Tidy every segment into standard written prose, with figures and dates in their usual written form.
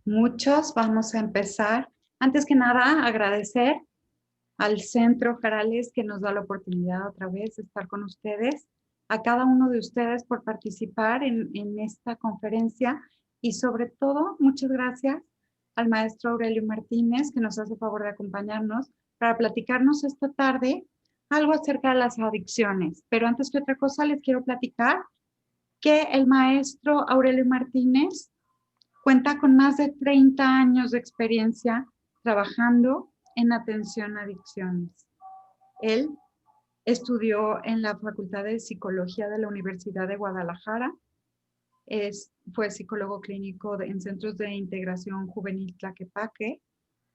muchos. Vamos a empezar. Antes que nada, agradecer al Centro Jarales que nos da la oportunidad otra vez de estar con ustedes, a cada uno de ustedes por participar en esta conferencia y sobre todo, muchas gracias al maestro Aurelio Martínez que nos hace favor de acompañarnos para platicarnos esta tarde algo acerca de las adicciones. Pero antes que otra cosa, les quiero platicar que el maestro Aurelio Martínez cuenta con más de 30 años de experiencia trabajando en atención a adicciones. Él estudió en la Facultad de Psicología de la Universidad de Guadalajara, fue psicólogo clínico en Centros de Integración Juvenil Tlaquepaque,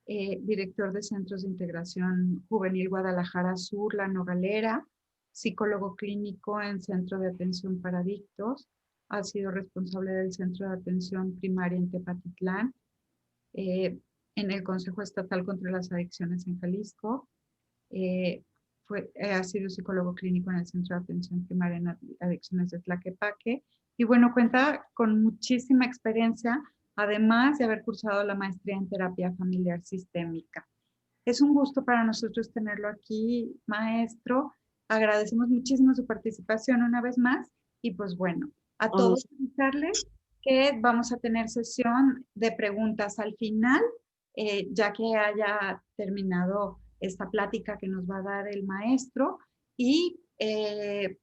director de Centros de Integración Juvenil Guadalajara Sur, La Nogalera, psicólogo clínico en Centro de Atención para Adictos, ha sido responsable del Centro de Atención Primaria en Tepatitlán, en el Consejo Estatal contra las Adicciones en Jalisco, ha sido psicólogo clínico en el Centro de Atención Primaria en Adicciones de Tlaquepaque, y bueno, cuenta con muchísima experiencia, además de haber cursado la maestría en terapia familiar sistémica. Es un gusto para nosotros tenerlo aquí, maestro. Agradecemos muchísimo su participación una vez más, y pues bueno, a todos avisarles que vamos a tener sesión de preguntas al final, ya que haya terminado esta plática que nos va a dar el maestro, y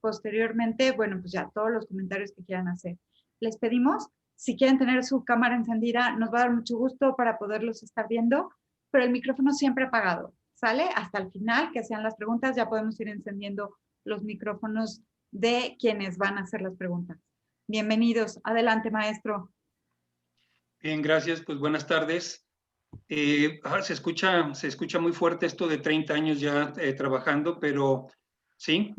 posteriormente, bueno, pues ya todos los comentarios que quieran hacer. Les pedimos, si quieren tener su cámara encendida, nos va a dar mucho gusto para poderlos estar viendo, pero el micrófono siempre apagado, ¿sale? Hasta el final, que sean las preguntas, ya podemos ir encendiendo los micrófonos de quienes van a hacer las preguntas. Bienvenidos. Adelante, maestro. Bien, gracias. Pues buenas tardes. Se escucha muy fuerte esto de 30 años ya trabajando, pero sí,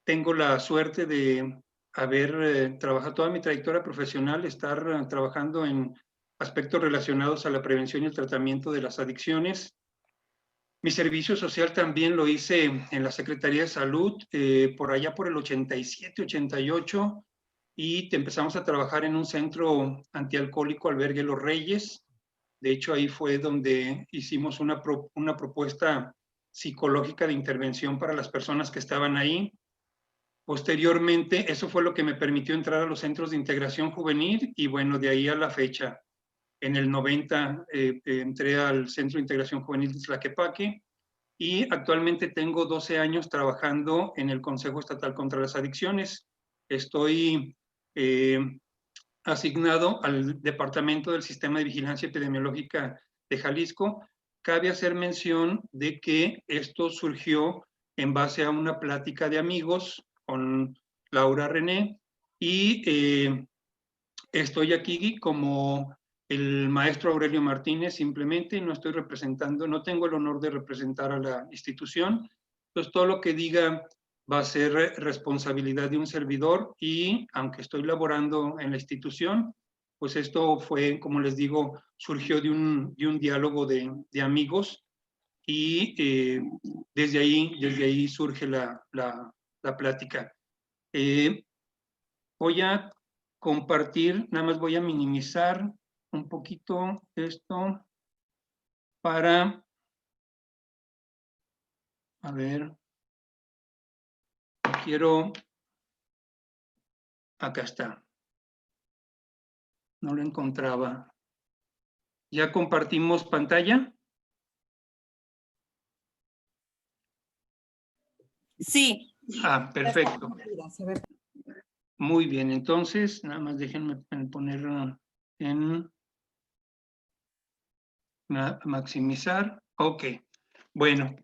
tengo la suerte de haber trabajado toda mi trayectoria profesional, estar trabajando en aspectos relacionados a la prevención y el tratamiento de las adicciones. Mi servicio social también lo hice en la Secretaría de Salud, por allá por el 87, 88, y empezamos a trabajar en un centro antialcohólico, Albergue Los Reyes. De hecho, ahí fue donde hicimos una propuesta psicológica de intervención para las personas que estaban ahí. Posteriormente, eso fue lo que me permitió entrar a los centros de integración juvenil, y bueno, de ahí a la fecha. En el 90 entré al Centro de Integración Juvenil de Tlaquepaque, y actualmente tengo 12 años trabajando en el Consejo Estatal contra las Adicciones. Estoy asignado al Departamento del Sistema de Vigilancia Epidemiológica de Jalisco. Cabe hacer mención de que esto surgió en base a una plática de amigos con Laura René, y estoy aquí como el maestro Aurelio Martínez, simplemente no estoy representando, no tengo el honor de representar a la institución. Entonces, todo lo que diga va a ser responsabilidad de un servidor, y aunque estoy laborando en la institución, pues esto fue, como les digo, surgió de un diálogo de amigos, y desde ahí surge la plática. Voy a compartir, nada más voy a minimizar un poquito esto para, a ver, acá está, no lo encontraba. ¿Ya compartimos pantalla? Sí. Ah, perfecto. Muy bien, entonces, nada más déjenme ponerlo en maximizar. Ok, bueno,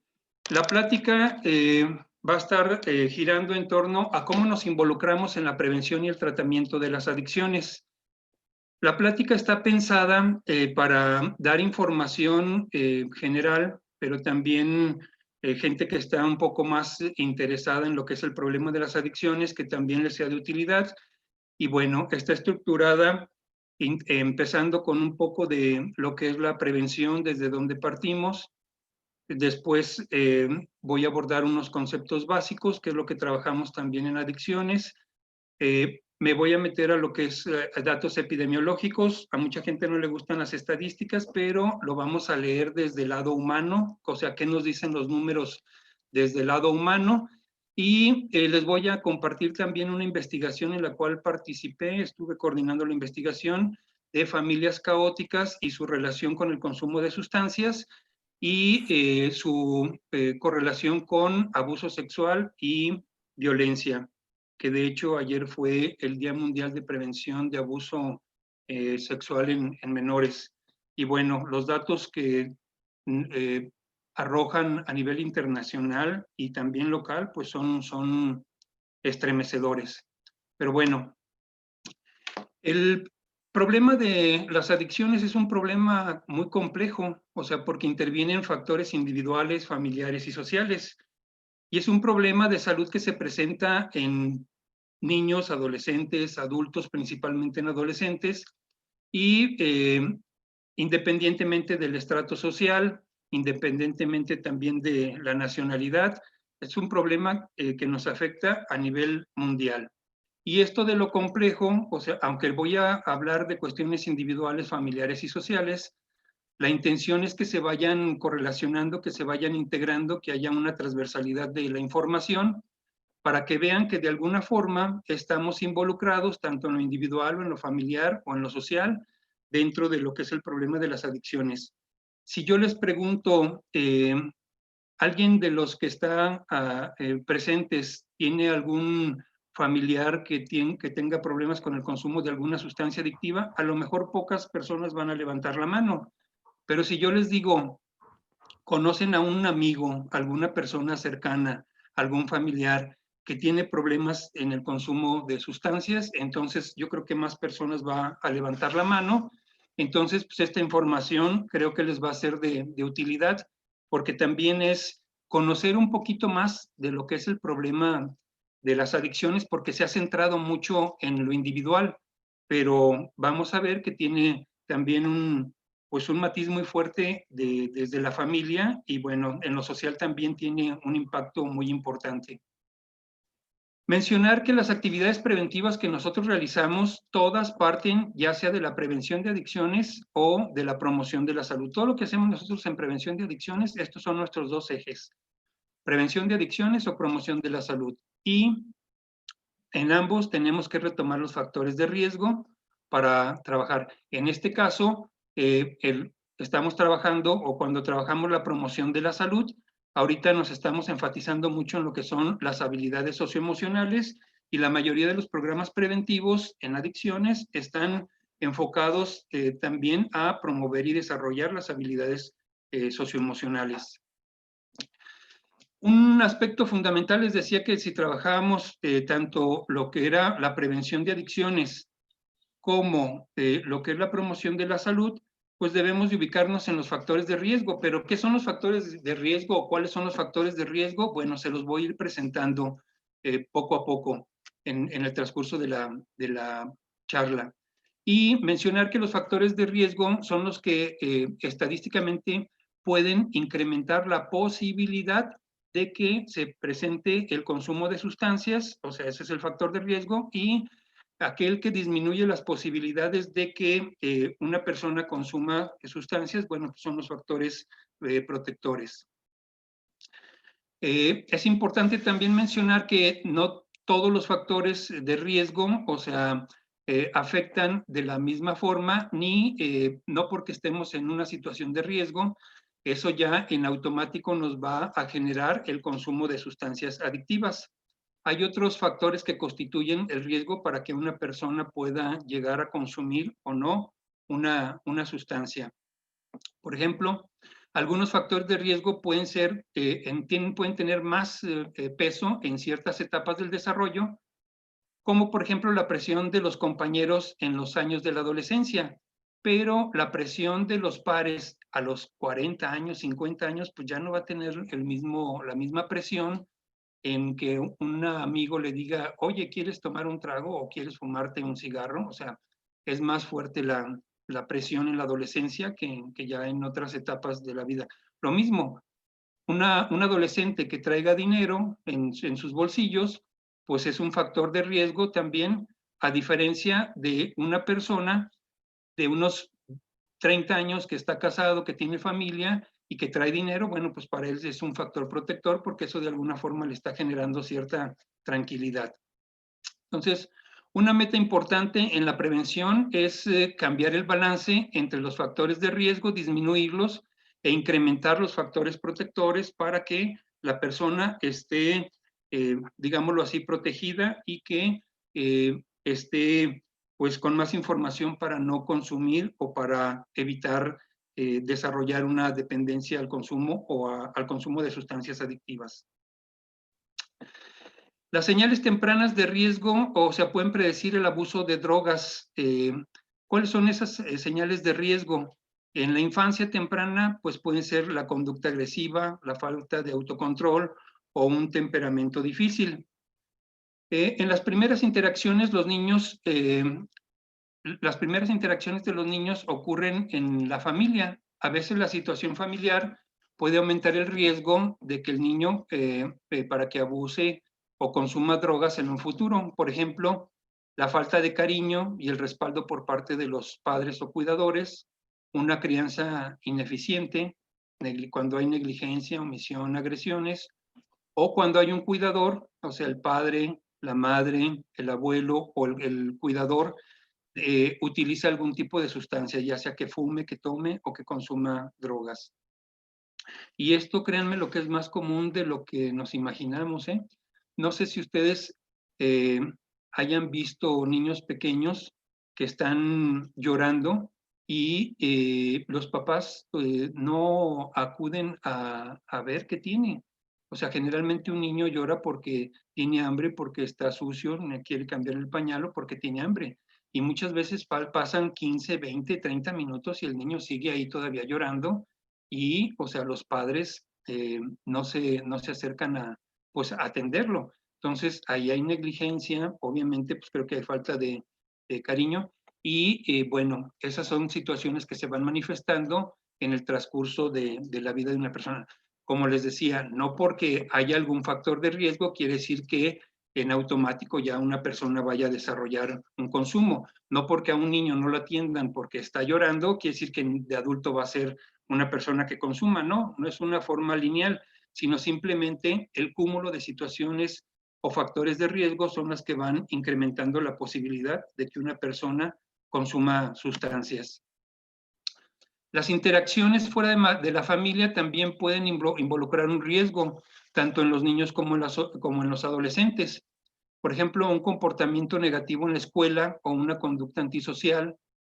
la plática va a estar girando en torno a cómo nos involucramos en la prevención y el tratamiento de las adicciones. La plática está pensada para dar información general, pero también gente que está un poco más interesada en lo que es el problema de las adicciones, que también les sea de utilidad. Y bueno, está estructurada empezando con un poco de lo que es la prevención, desde donde partimos. Después voy a abordar unos conceptos básicos, que es lo que trabajamos también en adicciones. me voy a meter a lo que es datos epidemiológicos. A mucha gente no le gustan las estadísticas, pero lo vamos a leer desde el lado humano, o sea, qué nos dicen los números desde el lado humano. Y les voy a compartir también una investigación en la cual participé, estuve coordinando la investigación de familias caóticas y su relación con el consumo de sustancias y su correlación con abuso sexual y violencia, que de hecho ayer fue el Día Mundial de Prevención de Abuso Sexual en Menores. Y bueno, los datos que arrojan a nivel internacional y también local, pues son estremecedores. Pero bueno, el problema de las adicciones es un problema muy complejo, o sea, porque intervienen factores individuales, familiares y sociales. Y es un problema de salud que se presenta en niños, adolescentes, adultos, principalmente en adolescentes, y independientemente del estrato social, independientemente también de la nacionalidad, es un problema que nos afecta a nivel mundial. Y esto de lo complejo, o sea, aunque voy a hablar de cuestiones individuales, familiares y sociales, la intención es que se vayan correlacionando, que se vayan integrando, que haya una transversalidad de la información para que vean que de alguna forma estamos involucrados tanto en lo individual o en lo familiar o en lo social dentro de lo que es el problema de las adicciones. Si yo les pregunto, ¿alguien de los que están presentes tiene algún familiar que tenga problemas con el consumo de alguna sustancia adictiva? A lo mejor pocas personas van a levantar la mano, pero si yo les digo, ¿conocen a un amigo, alguna persona cercana, algún familiar que tiene problemas en el consumo de sustancias? Entonces yo creo que más personas van a levantar la mano. Entonces, pues esta información creo que les va a ser de utilidad, porque también es conocer un poquito más de lo que es el problema de las adicciones, porque se ha centrado mucho en lo individual, pero vamos a ver que tiene también pues un matiz muy fuerte desde la familia y bueno, en lo social también tiene un impacto muy importante. Mencionar que las actividades preventivas que nosotros realizamos, todas parten ya sea de la prevención de adicciones o de la promoción de la salud. Todo lo que hacemos nosotros en prevención de adicciones, estos son nuestros dos ejes. Prevención de adicciones o promoción de la salud. Y en ambos tenemos que retomar los factores de riesgo para trabajar. En este caso, estamos trabajando o cuando trabajamos la promoción de la salud, ahorita nos estamos enfatizando mucho en lo que son las habilidades socioemocionales y la mayoría de los programas preventivos en adicciones están enfocados también a promover y desarrollar las habilidades socioemocionales. Un aspecto fundamental les decía que si trabajábamos tanto lo que era la prevención de adicciones como lo que es la promoción de la salud, pues debemos de ubicarnos en los factores de riesgo. Pero, ¿qué son los factores de riesgo o cuáles son los factores de riesgo? Bueno, se los voy a ir presentando poco a poco en el transcurso de la charla. Y mencionar que los factores de riesgo son los que estadísticamente pueden incrementar la posibilidad de que se presente el consumo de sustancias, o sea, ese es el factor de riesgo, y aquel que disminuye las posibilidades de que una persona consuma sustancias, bueno, son los factores protectores. Es importante también mencionar que no todos los factores de riesgo, o sea, afectan de la misma forma, ni no porque estemos en una situación de riesgo, eso ya en automático nos va a generar el consumo de sustancias adictivas. Hay otros factores que constituyen el riesgo para que una persona pueda llegar a consumir o no una sustancia. Por ejemplo, algunos factores de riesgo pueden tener más peso en ciertas etapas del desarrollo, como por ejemplo la presión de los compañeros en los años de la adolescencia, pero la presión de los pares a los 40 años, 50 años, pues ya no va a tener la misma presión en que un amigo le diga, oye, ¿quieres tomar un trago o quieres fumarte un cigarro? O sea, es más fuerte la presión en la adolescencia que ya en otras etapas de la vida. Lo mismo, un adolescente que traiga dinero en sus bolsillos, pues es un factor de riesgo también a diferencia de una persona de unos 30 años que está casado, que tiene familia y que trae dinero, bueno, pues para él es un factor protector porque eso de alguna forma le está generando cierta tranquilidad. Entonces, una meta importante en la prevención es cambiar el balance entre los factores de riesgo, disminuirlos e incrementar los factores protectores para que la persona esté, digámoslo así, protegida y que esté pues con más información para no consumir o para evitar desarrollar una dependencia al consumo o al consumo de sustancias adictivas. Las señales tempranas de riesgo, o sea, pueden predecir el abuso de drogas. ¿Cuáles son esas señales de riesgo? En la infancia temprana, pues pueden ser la conducta agresiva, la falta de autocontrol o un temperamento difícil. En las primeras interacciones, las primeras interacciones de los niños ocurren en la familia. A veces la situación familiar puede aumentar el riesgo de que el niño, para que abuse o consuma drogas en un futuro. Por ejemplo, la falta de cariño y el respaldo por parte de los padres o cuidadores, una crianza ineficiente, cuando hay negligencia, omisión, agresiones, o cuando hay un cuidador, o sea, el padre, la madre, el abuelo o el cuidador utiliza algún tipo de sustancia, ya sea que fume, que tome o que consuma drogas. Y esto, créanme, lo que es más común de lo que nos imaginamos, ¿eh? No sé si ustedes hayan visto niños pequeños que están llorando y los papás no acuden a ver qué tiene. O sea, generalmente un niño llora porque tiene hambre, porque está sucio, quiere cambiar el pañal o porque tiene hambre. Y muchas veces pasan 15, 20, 30 minutos y el niño sigue ahí todavía llorando y, o sea, los padres no se acercan a, pues, a atenderlo. Entonces, ahí hay negligencia, obviamente, pues creo que hay falta de cariño y, bueno, esas son situaciones que se van manifestando en el transcurso de la vida de una persona. Como les decía, no porque haya algún factor de riesgo quiere decir que en automático ya una persona vaya a desarrollar un consumo. No porque a un niño no lo atiendan porque está llorando, quiere decir que de adulto va a ser una persona que consuma, no es una forma lineal, sino simplemente el cúmulo de situaciones o factores de riesgo son las que van incrementando la posibilidad de que una persona consuma sustancias. Las interacciones fuera de la familia también pueden involucrar un riesgo, tanto en los niños como en los adolescentes. Por ejemplo, un comportamiento negativo en la escuela o una conducta antisocial,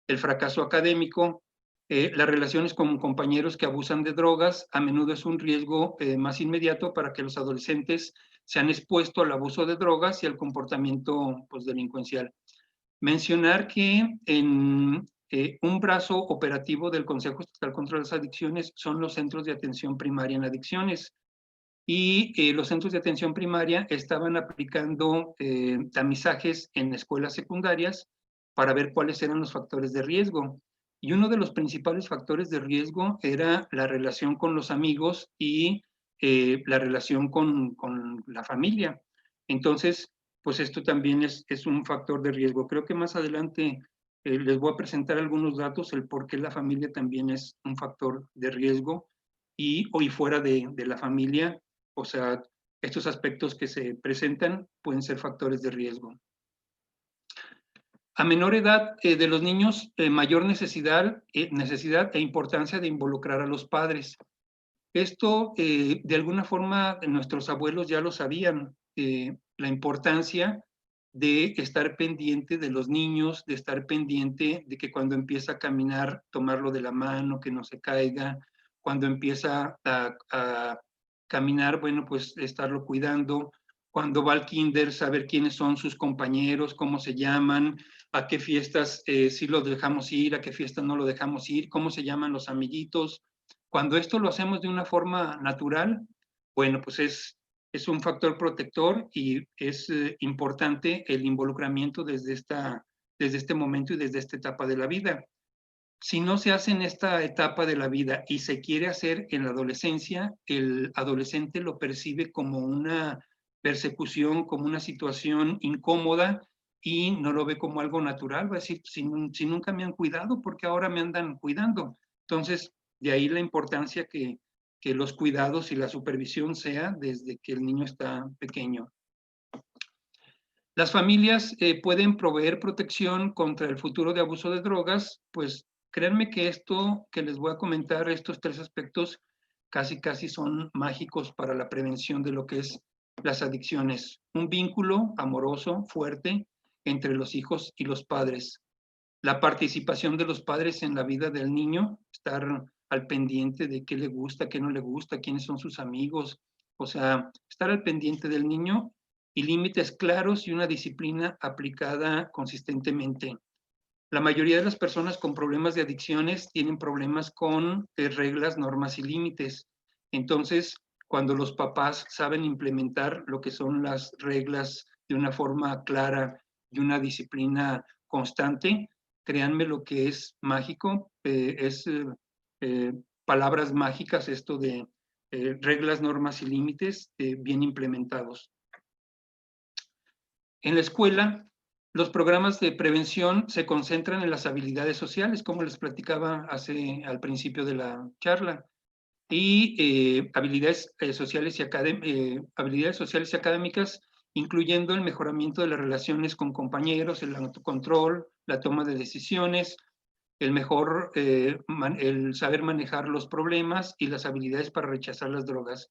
el fracaso académico, las relaciones con compañeros que abusan de drogas, a menudo es un riesgo más inmediato para que los adolescentes se han expuesto al abuso de drogas y al comportamiento pues, delincuencial. Mencionar que en un brazo operativo del Consejo Estatal contra las Adicciones son los centros de atención primaria en adicciones. Y los centros de atención primaria estaban aplicando tamizajes en escuelas secundarias para ver cuáles eran los factores de riesgo. Y uno de los principales factores de riesgo era la relación con los amigos y la relación con la familia. Entonces, pues esto también es un factor de riesgo. Creo que más adelante les voy a presentar algunos datos, el por qué la familia también es un factor de riesgo y hoy fuera de la familia, o sea, estos aspectos que se presentan pueden ser factores de riesgo. A menor edad de los niños, mayor necesidad e importancia de involucrar a los padres. Esto, de alguna forma, nuestros abuelos ya lo sabían, la importancia de estar pendiente de los niños, de estar pendiente de que cuando empieza a caminar, tomarlo de la mano, que no se caiga, cuando empieza a caminar, bueno, pues estarlo cuidando, cuando va al kinder, saber quiénes son sus compañeros, cómo se llaman, a qué fiestas sí los dejamos ir, a qué fiestas no lo dejamos ir, cómo se llaman los amiguitos. Cuando esto lo hacemos de una forma natural, bueno, pues es un factor protector y es importante el involucramiento desde este momento y desde esta etapa de la vida. Si no se hace en esta etapa de la vida y se quiere hacer en la adolescencia, el adolescente lo percibe como una persecución, como una situación incómoda y no lo ve como algo natural, va a decir, si nunca me han cuidado, ¿por qué ahora me andan cuidando? Entonces, de ahí la importancia que los cuidados y la supervisión sea desde que el niño está pequeño. Las familias pueden proveer protección contra el futuro de abuso de drogas, pues créanme que esto que les voy a comentar, estos tres aspectos, casi son mágicos para la prevención de lo que es las adicciones. Un vínculo amoroso, fuerte, entre los hijos y los padres. La participación de los padres en la vida del niño, estar al pendiente de qué le gusta, qué no le gusta, quiénes son sus amigos, o sea, estar al pendiente del niño y límites claros y una disciplina aplicada consistentemente. La mayoría de las personas con problemas de adicciones tienen problemas con reglas, normas y límites. Entonces, cuando los papás saben implementar lo que son las reglas de una forma clara y una disciplina constante, créanme lo que es mágico, es palabras mágicas esto de reglas, normas y límites bien implementados. En la escuela, los programas de prevención se concentran en las habilidades sociales, como les platicaba al principio de la charla, y habilidades sociales y académicas, incluyendo el mejoramiento de las relaciones con compañeros, el autocontrol, la toma de decisiones, el saber manejar los problemas y las habilidades para rechazar las drogas.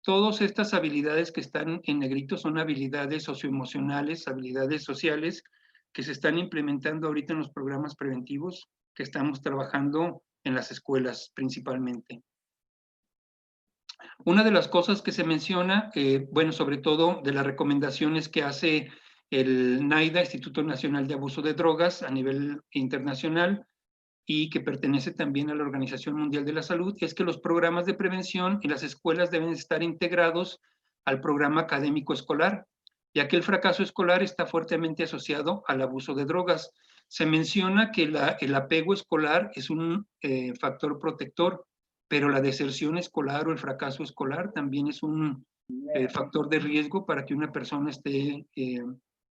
Todas estas habilidades que están en negrito son habilidades socioemocionales, habilidades sociales que se están implementando ahorita en los programas preventivos que estamos trabajando en las escuelas principalmente. Una de las cosas que se menciona, bueno, sobre todo de las recomendaciones que hace el NAIDA, Instituto Nacional de Abuso de Drogas, a nivel internacional, y que pertenece también a la Organización Mundial de la Salud, es que los programas de prevención en las escuelas deben estar integrados al programa académico escolar, ya que el fracaso escolar está fuertemente asociado al abuso de drogas. Se menciona que el apego escolar es un factor protector, pero la deserción escolar o el fracaso escolar también es un factor de riesgo para que una persona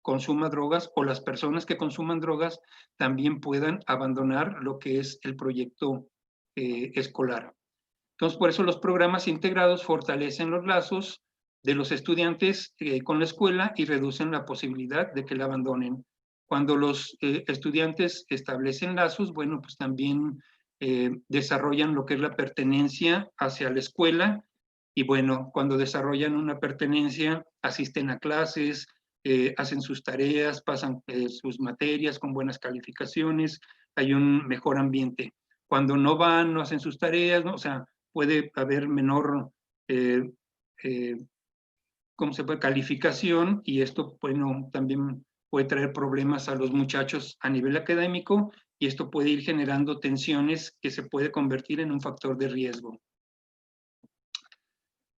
consuma drogas, o las personas que consuman drogas también puedan abandonar lo que es el proyecto escolar. Entonces, por eso los programas integrados fortalecen los lazos de los estudiantes con la escuela y reducen la posibilidad de que la abandonen. Cuando los estudiantes establecen lazos, bueno, pues también desarrollan lo que es la pertenencia hacia la escuela, y bueno, cuando desarrollan una pertenencia, asisten a clases, hacen sus tareas, pasan sus materias con buenas calificaciones, hay un mejor ambiente. Cuando no van, no hacen sus tareas, ¿no? O sea, puede haber menor, ¿cómo se puede? Calificación, y esto, bueno, también puede traer problemas a los muchachos a nivel académico, y esto puede ir generando tensiones que se puede convertir en un factor de riesgo.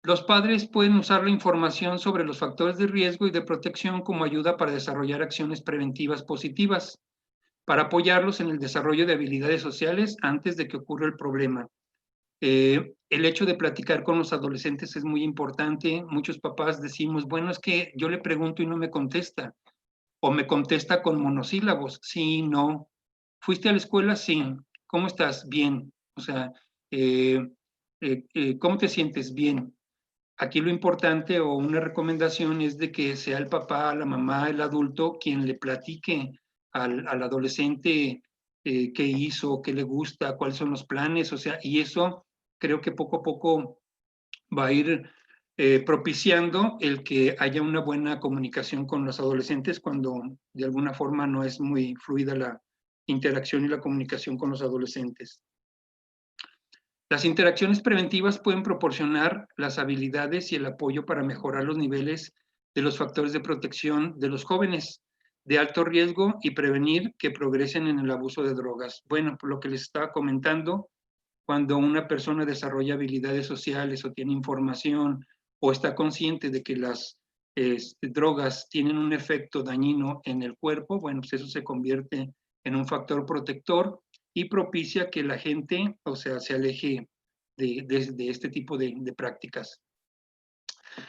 Los padres pueden usar la información sobre los factores de riesgo y de protección como ayuda para desarrollar acciones preventivas positivas, para apoyarlos en el desarrollo de habilidades sociales antes de que ocurra el problema. El hecho de platicar con los adolescentes es muy importante. Muchos papás decimos, bueno, es que yo le pregunto y no me contesta, o me contesta con monosílabos, sí, no. ¿Fuiste a la escuela? Sí. ¿Cómo estás? Bien. O sea, ¿cómo te sientes? Bien. Aquí lo importante o una recomendación es de que sea el papá, la mamá, el adulto quien le platique al adolescente qué hizo, qué le gusta, cuáles son los planes, o sea, y eso creo que poco a poco va a ir propiciando el que haya una buena comunicación con los adolescentes cuando de alguna forma no es muy fluida la interacción y la comunicación con los adolescentes. Las interacciones preventivas pueden proporcionar las habilidades y el apoyo para mejorar los niveles de los factores de protección de los jóvenes de alto riesgo y prevenir que progresen en el abuso de drogas. Bueno, por lo que les estaba comentando, cuando una persona desarrolla habilidades sociales o tiene información o está consciente de que las drogas tienen un efecto dañino en el cuerpo, bueno, pues eso se convierte en un factor protector y propicia que la gente, o sea, se aleje de este tipo de prácticas.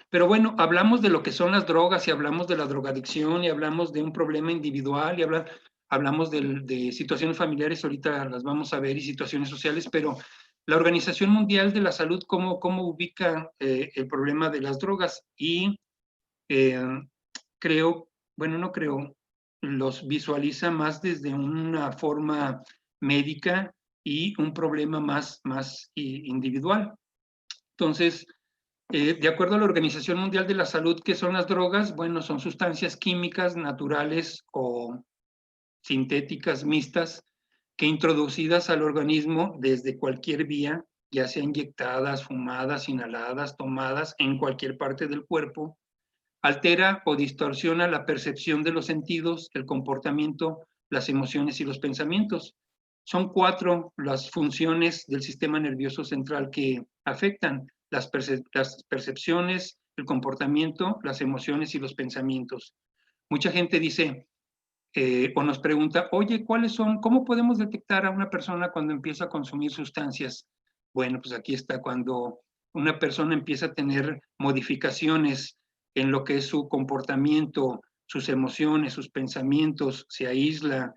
Pero bueno, hablamos de lo que son las drogas y hablamos de la drogadicción y hablamos de un problema individual y hablamos de situaciones familiares, ahorita las vamos a ver, y situaciones sociales, pero la Organización Mundial de la Salud, ¿cómo ubica el problema de las drogas? Y eh, creo, bueno, no creo, los visualiza más desde una forma médica y un problema más individual. Entonces, de acuerdo a la Organización Mundial de la Salud, ¿qué son las drogas? Bueno, son sustancias químicas naturales o sintéticas mixtas que introducidas al organismo desde cualquier vía, ya sea inyectadas, fumadas, inhaladas, tomadas en cualquier parte del cuerpo, altera o distorsiona la percepción de los sentidos, el comportamiento, las emociones y los pensamientos. Son 4 las funciones del sistema nervioso central que afectan las percepciones, el comportamiento, las emociones y los pensamientos. Mucha gente dice o nos pregunta, oye, cómo podemos detectar a una persona cuando empieza a consumir sustancias? Bueno, pues aquí está, cuando una persona empieza a tener modificaciones en lo que es su comportamiento, sus emociones, sus pensamientos, se aísla,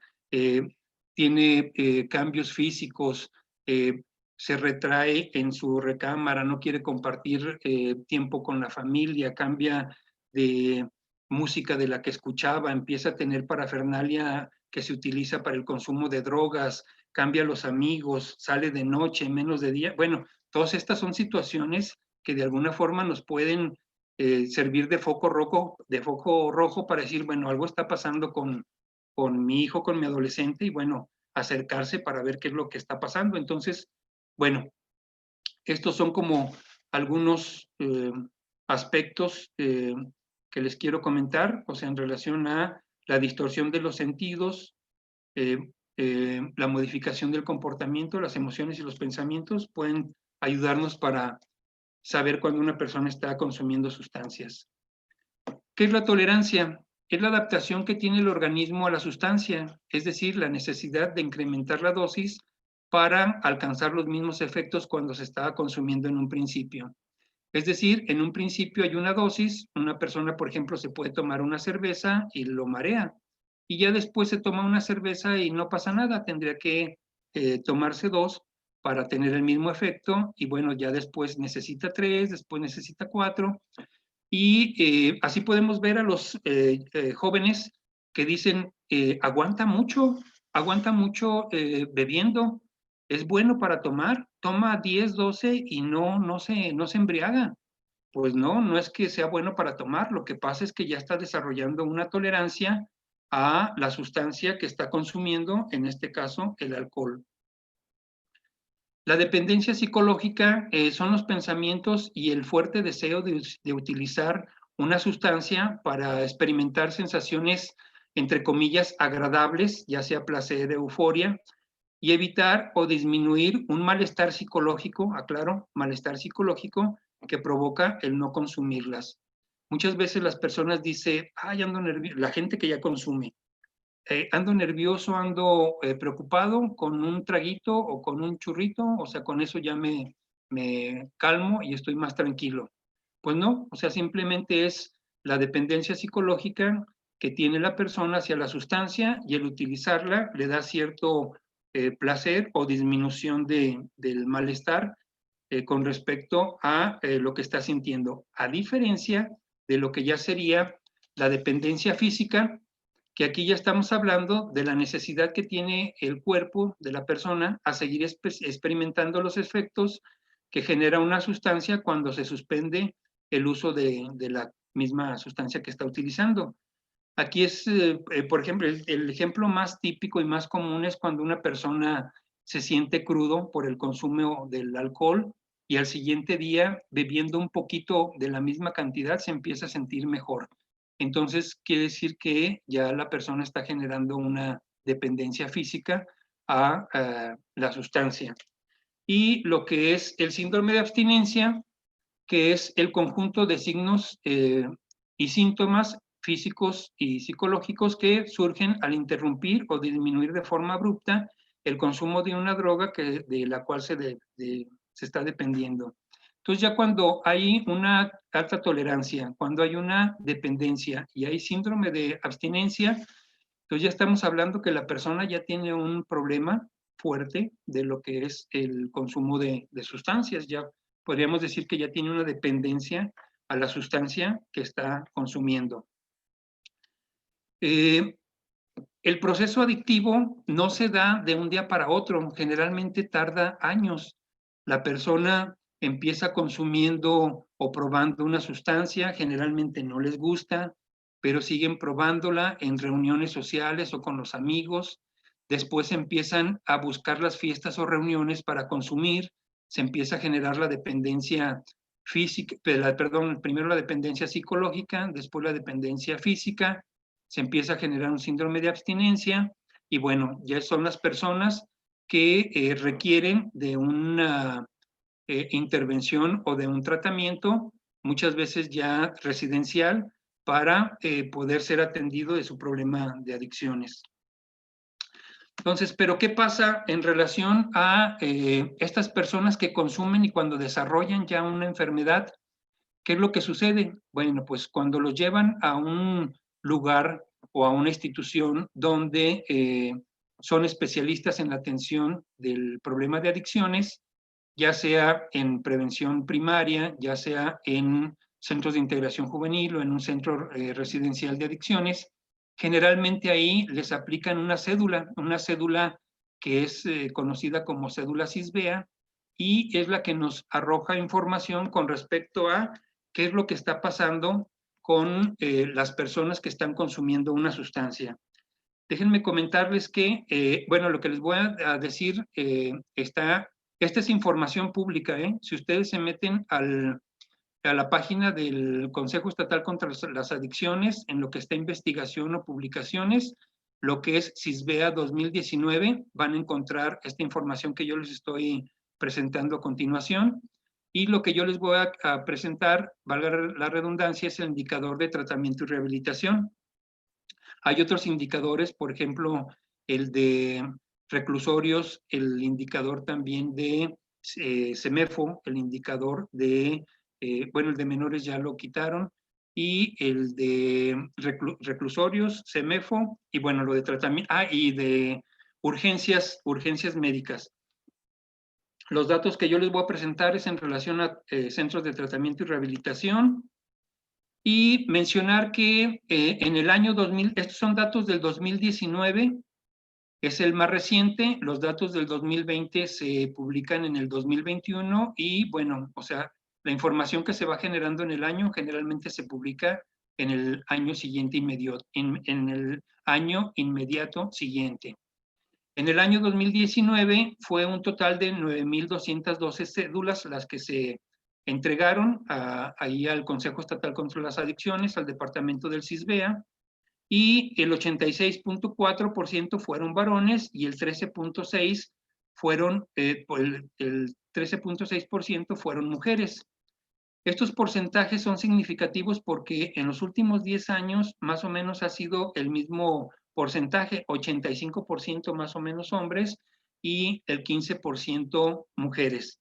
tiene cambios físicos, se retrae en su recámara, no quiere compartir tiempo con la familia, cambia de música de la que escuchaba, empieza a tener parafernalia que se utiliza para el consumo de drogas, cambia los amigos, sale de noche, menos de día. Bueno, todas estas son situaciones que de alguna forma nos pueden servir de foco rojo para decir, bueno, algo está pasando con mi hijo, con mi adolescente, y bueno, acercarse para ver qué es lo que está pasando. Entonces, bueno, estos son como algunos aspectos que les quiero comentar, o sea, en relación a la distorsión de los sentidos, la modificación del comportamiento, las emociones y los pensamientos pueden ayudarnos para saber cuando una persona está consumiendo sustancias. ¿Qué es la tolerancia? Es la adaptación que tiene el organismo a la sustancia, es decir, la necesidad de incrementar la dosis para alcanzar los mismos efectos cuando se estaba consumiendo en un principio. Es decir, en un principio hay una dosis, una persona, por ejemplo, se puede tomar una cerveza y lo marea, y ya después se toma una cerveza y no pasa nada, tendría que tomarse 2 para tener el mismo efecto, y bueno, ya después necesita 3, después necesita 4, y así podemos ver a los jóvenes que dicen, aguanta mucho bebiendo, es bueno para tomar, toma 10, 12 y no se embriaga. Pues no es que sea bueno para tomar, lo que pasa es que ya está desarrollando una tolerancia a la sustancia que está consumiendo, en este caso, el alcohol. La dependencia psicológica son los pensamientos y el fuerte deseo de utilizar una sustancia para experimentar sensaciones, entre comillas, agradables, ya sea placer, euforia, y evitar o disminuir un malestar psicológico, aclaro, malestar psicológico que provoca el no consumirlas. Muchas veces las personas dicen, ay, ando nervioso, la gente que ya consume, ando nervioso, ando preocupado con un traguito o con un churrito, o sea, con eso ya me calmo y estoy más tranquilo. Pues no, o sea, simplemente es la dependencia psicológica que tiene la persona hacia la sustancia y el utilizarla le da cierto placer o disminución del malestar con respecto a lo que está sintiendo, a diferencia de lo que ya sería la dependencia física, que aquí ya estamos hablando de la necesidad que tiene el cuerpo de la persona a seguir experimentando los efectos que genera una sustancia cuando se suspende el uso de la misma sustancia que está utilizando. Aquí es, por ejemplo, el ejemplo más típico y más común es cuando una persona se siente crudo por el consumo del alcohol y al siguiente día, bebiendo un poquito de la misma cantidad, se empieza a sentir mejor. Entonces, quiere decir que ya la persona está generando una dependencia física a la sustancia. Y lo que es el síndrome de abstinencia, que es el conjunto de signos y síntomas físicos y psicológicos que surgen al interrumpir o disminuir de forma abrupta el consumo de una droga de la cual se está dependiendo. Entonces ya cuando hay una alta tolerancia, cuando hay una dependencia y hay síndrome de abstinencia, entonces ya estamos hablando que la persona ya tiene un problema fuerte de lo que es el consumo de sustancias. Ya podríamos decir que ya tiene una dependencia a la sustancia que está consumiendo. El proceso adictivo no se da de un día para otro, generalmente tarda años. La persona empieza consumiendo o probando una sustancia, generalmente no les gusta, pero siguen probándola en reuniones sociales o con los amigos. Después empiezan a buscar las fiestas o reuniones para consumir, se empieza a generar la dependencia física, perdón, primero la dependencia psicológica, después la dependencia física, se empieza a generar un síndrome de abstinencia y bueno, ya son las personas que requieren de una intervención o de un tratamiento, muchas veces ya residencial, para poder ser atendido de su problema de adicciones. Entonces, ¿pero qué pasa en relación a estas personas que consumen y cuando desarrollan ya una enfermedad? ¿Qué es lo que sucede? Bueno, pues cuando los llevan a un lugar o a una institución donde son especialistas en la atención del problema de adicciones, ya sea en prevención primaria, ya sea en centros de integración juvenil o en un centro residencial de adicciones, generalmente ahí les aplican una cédula que es conocida como cédula CISBEA, y es la que nos arroja información con respecto a qué es lo que está pasando con las personas que están consumiendo una sustancia. Déjenme comentarles que, bueno, lo que les voy a decir esta es información pública, ¿eh? Si ustedes se meten a la página del Consejo Estatal contra las Adicciones, en lo que está investigación o publicaciones, lo que es CISBEA 2019, van a encontrar esta información que yo les estoy presentando a continuación. Y lo que yo les voy a presentar, valga la redundancia, es el indicador de tratamiento y rehabilitación. Hay otros indicadores, por ejemplo, el de reclusorios, el indicador también de CEMEFO, el indicador de, bueno, el de menores ya lo quitaron, y el de reclusorios, CEMEFO, y bueno, lo de tratamiento, y de urgencias médicas. Los datos que yo les voy a presentar es en relación a centros de tratamiento y rehabilitación, y mencionar que en el año 2000, estos son datos del 2019, es el más reciente, los datos del 2020 se publican en el 2021 y bueno, o sea, la información que se va generando en el año generalmente se publica en el año siguiente inmediato, en el año inmediato siguiente. En el año 2019 fue un total de 9,212 cédulas las que se entregaron ahí al Consejo Estatal contra las Adicciones, al departamento del CISBEA, y el 86.4% fueron varones y el 13.6% fueron, el 13.6% fueron mujeres. Estos porcentajes son significativos porque en los últimos 10 años más o menos ha sido el mismo porcentaje, 85% más o menos hombres y el 15% mujeres.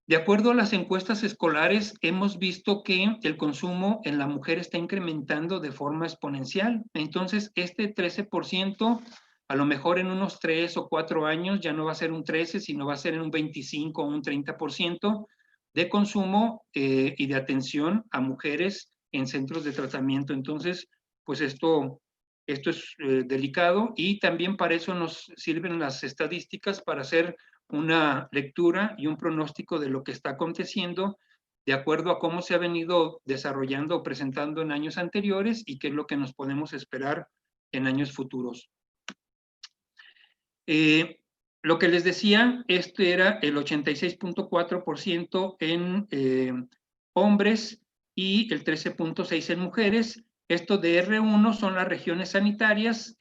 De acuerdo a las encuestas escolares, hemos visto que el consumo en la mujer está incrementando de forma exponencial. Entonces, este 13%, a lo mejor en unos 3 o 4 años, ya no va a ser un 13, sino va a ser en un 25 o un 30% de consumo y de atención a mujeres en centros de tratamiento. Entonces, pues esto es delicado, y también para eso nos sirven las estadísticas, para hacer una lectura y un pronóstico de lo que está aconteciendo de acuerdo a cómo se ha venido desarrollando o presentando en años anteriores y qué es lo que nos podemos esperar en años futuros. Lo que les decía, este era el 86.4% en hombres y el 13.6% en mujeres. Esto de R1 son las regiones sanitarias.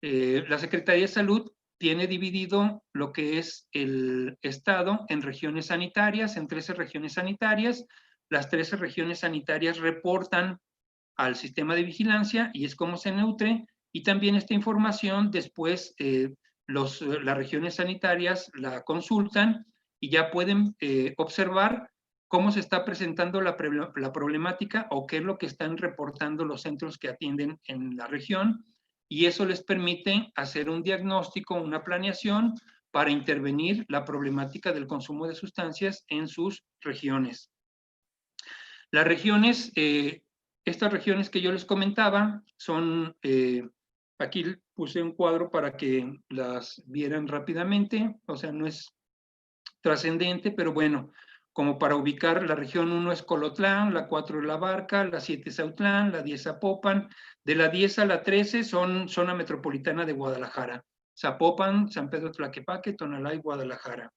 La Secretaría de Salud tiene dividido lo que es el estado en regiones sanitarias, en 13 regiones sanitarias. Las 13 regiones sanitarias reportan al sistema de vigilancia y es como se nutre, y también esta información después las regiones sanitarias la consultan y ya pueden observar cómo se está presentando la problemática o qué es lo que están reportando los centros que atienden en la región, y eso les permite hacer un diagnóstico, una planeación para intervenir la problemática del consumo de sustancias en sus regiones. Las regiones, estas regiones que yo les comentaba son, aquí puse un cuadro para que las vieran rápidamente, o sea, no es trascendente, pero bueno, como para ubicar, la región 1 es Colotlán, la 4 es La Barca, la 7 es Autlán, la 10 Zapopan, de la 10 a la 13 son zona metropolitana de Guadalajara, Zapopan, San Pedro Tlaquepaque, Tonalá y Guadalajara.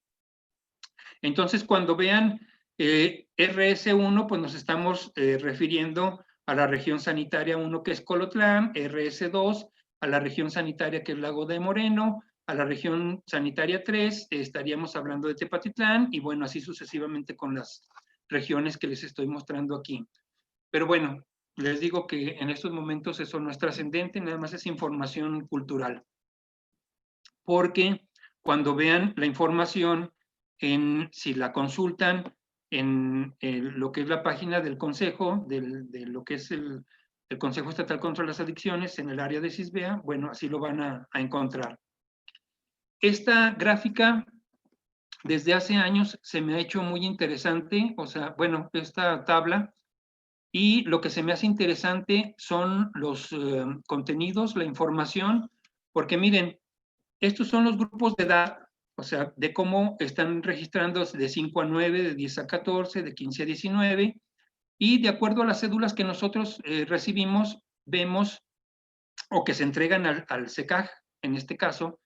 Entonces, cuando vean RS1, pues nos estamos refiriendo a la región sanitaria 1 que es Colotlán, RS2 a la región sanitaria que es Lago de Moreno, a la región sanitaria 3 estaríamos hablando de Tepatitlán y bueno, así sucesivamente con las regiones que les estoy mostrando aquí. Pero bueno, les digo que en estos momentos eso no es trascendente, nada más es información cultural. Porque cuando vean la información, si la consultan en lo que es la página del Consejo, de lo que es el Consejo Estatal contra las Adicciones en el área de CISBEA, bueno, así lo van a encontrar. Esta gráfica desde hace años se me ha hecho muy interesante, o sea, bueno, esta tabla, y lo que se me hace interesante son los contenidos, la información, porque miren, estos son los grupos de edad, o sea, de cómo están registrando de 5 a 9, de 10 a 14, de 15 a 19, y de acuerdo a las cédulas que nosotros recibimos, vemos, o que se entregan al SECAG, en este caso,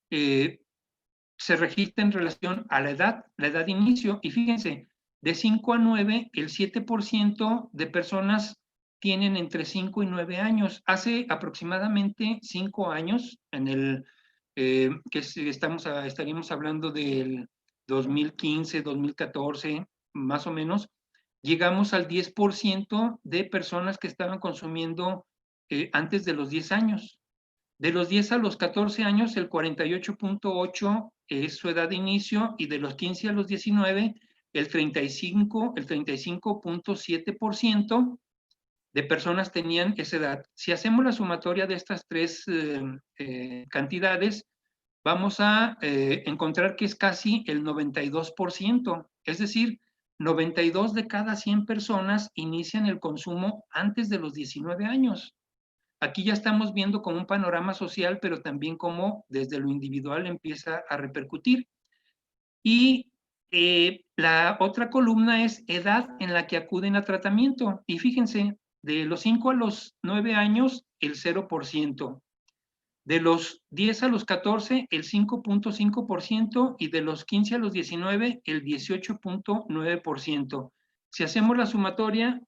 se registra en relación a la edad de inicio, y fíjense, de 5 a 9, el 7% de personas tienen entre 5 y 9 años. Hace aproximadamente 5 años, en el que estaríamos hablando del 2015, 2014, más o menos, llegamos al 10% de personas que estaban consumiendo antes de los 10 años. De los 10 a los 14 años, el 48.8 es su edad de inicio, y de los 15 a los 19, el 35.7% de personas tenían esa edad. Si hacemos la sumatoria de estas tres cantidades, vamos a encontrar que es casi el 92%, es decir, 92 de cada 100 personas inician el consumo antes de los 19 años. Aquí ya estamos viendo como un panorama social, pero también cómo desde lo individual empieza a repercutir. Y la otra columna es edad en la que acuden a tratamiento. Y fíjense, de los 5 a los 9 años, el 0%. De los 10 a los 14, el 5.5%, y de los 15 a los 19, el 18.9%. Si hacemos la sumatoria,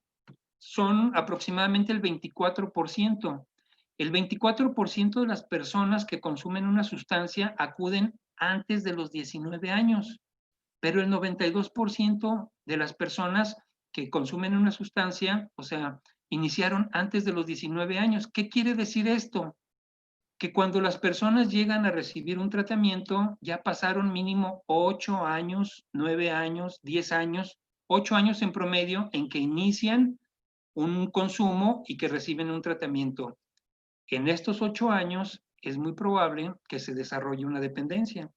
son aproximadamente el 24%. El 24% de las personas que consumen una sustancia acuden antes de los 19 años, pero el 92% de las personas que consumen una sustancia, o sea, iniciaron antes de los 19 años. ¿Qué quiere decir esto? Que cuando las personas llegan a recibir un tratamiento, ya pasaron mínimo 8 años, 9 años, 10 años, 8 años en promedio en que inician un consumo y que reciben un tratamiento. En estos 8 años es muy probable que se desarrolle una dependencia.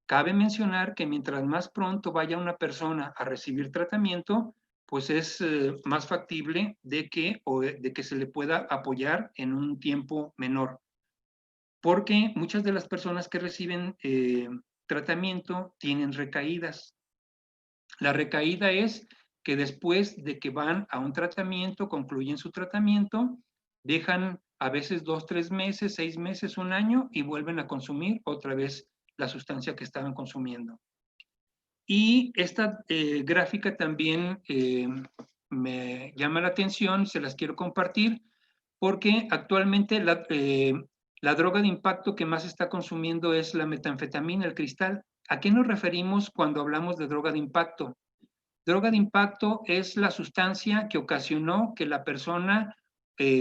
Cabe mencionar que mientras más pronto vaya una persona a recibir tratamiento, pues es más factible de que se le pueda apoyar en un tiempo menor. Porque muchas de las personas que reciben tratamiento tienen recaídas. La recaída es que después de que van a un tratamiento, concluyen su tratamiento, dejan a veces 2, 3 meses, 6 meses, 1 año, y vuelven a consumir otra vez la sustancia que estaban consumiendo. Y esta gráfica también me llama la atención, se las quiero compartir, porque actualmente la droga de impacto que más está consumiendo es la metanfetamina, el cristal. ¿A qué nos referimos cuando hablamos de droga de impacto? Droga de impacto es la sustancia que ocasionó que la persona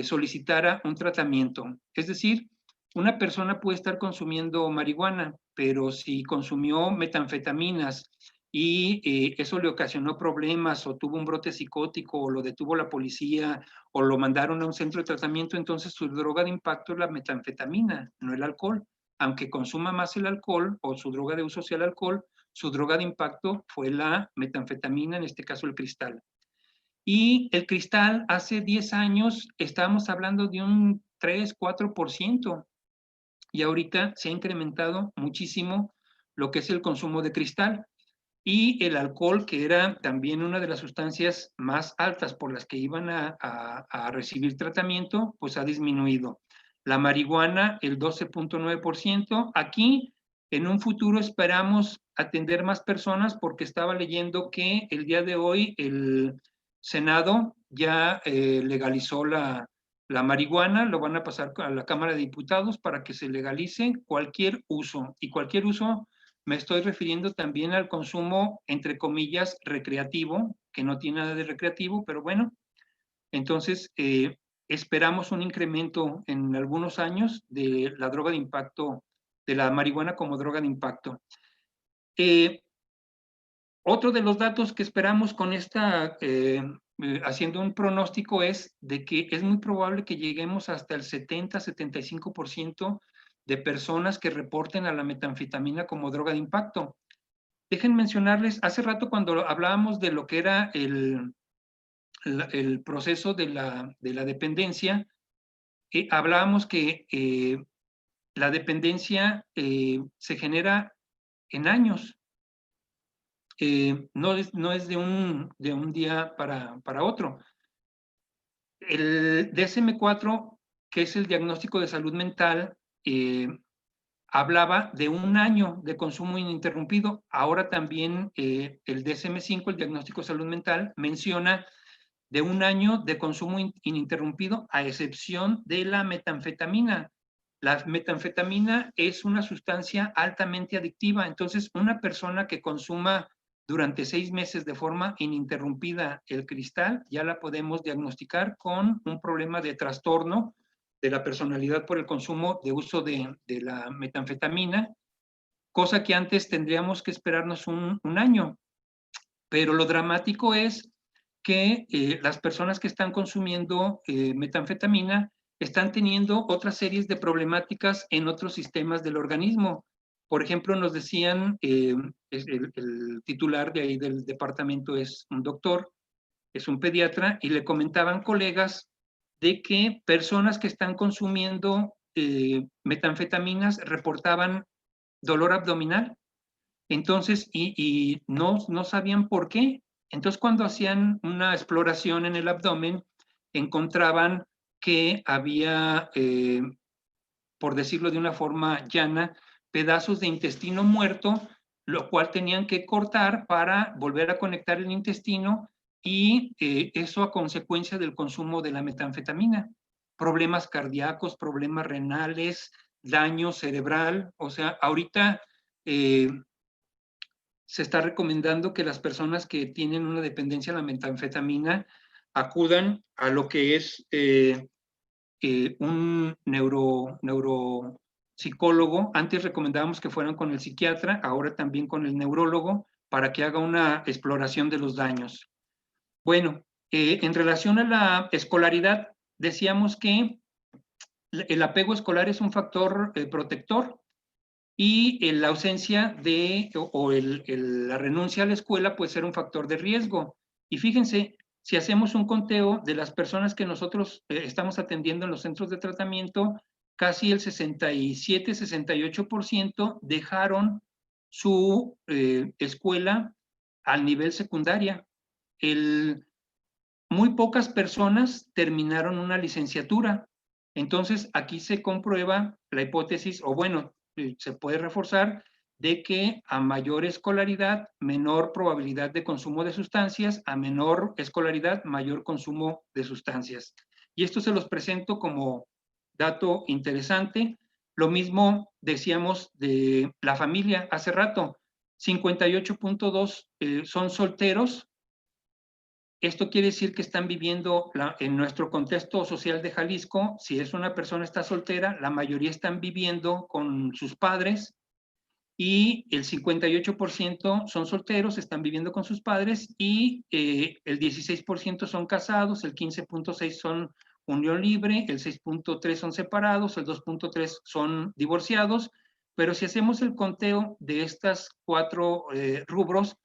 solicitara un tratamiento. Es decir, una persona puede estar consumiendo marihuana, pero si consumió metanfetaminas y eso le ocasionó problemas o tuvo un brote psicótico o lo detuvo la policía o lo mandaron a un centro de tratamiento, entonces su droga de impacto es la metanfetamina, no el alcohol. Aunque consuma más el alcohol o su droga de uso sea el alcohol, su droga de impacto fue la metanfetamina, en este caso el cristal. Y el cristal hace 10 años estábamos hablando de un 3-4%, y ahorita se ha incrementado muchísimo lo que es el consumo de cristal. Y el alcohol, que era también una de las sustancias más altas por las que iban a recibir tratamiento, pues ha disminuido. La marihuana, el 12.9%. Aquí, en un futuro, esperamos atender más personas porque estaba leyendo que el día de hoy el Senado ya legalizó la marihuana, lo van a pasar a la Cámara de Diputados para que se legalice cualquier uso. Y cualquier uso me estoy refiriendo también al consumo, entre comillas, recreativo, que no tiene nada de recreativo, pero bueno, entonces esperamos un incremento en algunos años de la droga de impacto, de la marihuana como droga de impacto. Otro de los datos que esperamos con esta, haciendo un pronóstico, es de que es muy probable que lleguemos hasta el 70-75% de personas que reporten a la metanfetamina como droga de impacto. Dejen mencionarles, hace rato cuando hablábamos de lo que era el proceso de la dependencia, hablábamos que la dependencia se genera en años. No es de un día para otro. El DSM-4, que es el diagnóstico de salud mental, hablaba de un año de consumo ininterrumpido. Ahora también el DSM-5, el diagnóstico de salud mental, menciona de un año de consumo ininterrumpido, a excepción de la metanfetamina. La metanfetamina es una sustancia altamente adictiva, entonces una persona que consuma durante 6 meses de forma ininterrumpida el cristal, ya la podemos diagnosticar con un problema de trastorno de la personalidad por el consumo de uso de la metanfetamina, cosa que antes tendríamos que esperarnos un año. Pero lo dramático es que las personas que están consumiendo metanfetamina están teniendo otras series de problemáticas en otros sistemas del organismo. Por ejemplo, nos decían, el titular de ahí del departamento es un doctor, es un pediatra, y le comentaban colegas de que personas que están consumiendo metanfetaminas reportaban dolor abdominal. Entonces, y no sabían por qué. Entonces, cuando hacían una exploración en el abdomen, encontraban que había, por decirlo de una forma llana, pedazos de intestino muerto, lo cual tenían que cortar para volver a conectar el intestino, y eso a consecuencia del consumo de la metanfetamina. Problemas cardíacos, problemas renales, daño cerebral. O sea, ahorita se está recomendando que las personas que tienen una dependencia a la metanfetamina acudan a lo que es un neuropsicólogo. Antes recomendábamos que fueran con el psiquiatra, ahora también con el neurólogo, para que haga una exploración de los daños. Bueno, en relación a la escolaridad, decíamos que el apego escolar es un factor protector, y la ausencia de la renuncia a la escuela puede ser un factor de riesgo. Y fíjense, si hacemos un conteo de las personas que nosotros estamos atendiendo en los centros de tratamiento, casi el 67-68% dejaron su escuela al nivel secundaria. Muy pocas personas terminaron una licenciatura. Entonces, aquí se comprueba la hipótesis, o bueno, se puede reforzar, de que a mayor escolaridad, menor probabilidad de consumo de sustancias, a menor escolaridad, mayor consumo de sustancias. Y esto se los presento como dato interesante. Lo mismo decíamos de la familia hace rato, 58.2 son solteros. Esto quiere decir que están viviendo en nuestro contexto social de Jalisco. Si es una persona está soltera, la mayoría están viviendo con sus padres. y el 58% son solteros, están viviendo con sus padres, y el 16% son casados, el 15.6% son unión libre, el 6.3% son separados, el 2.3% son divorciados, pero si hacemos el conteo de estas 4 rubros,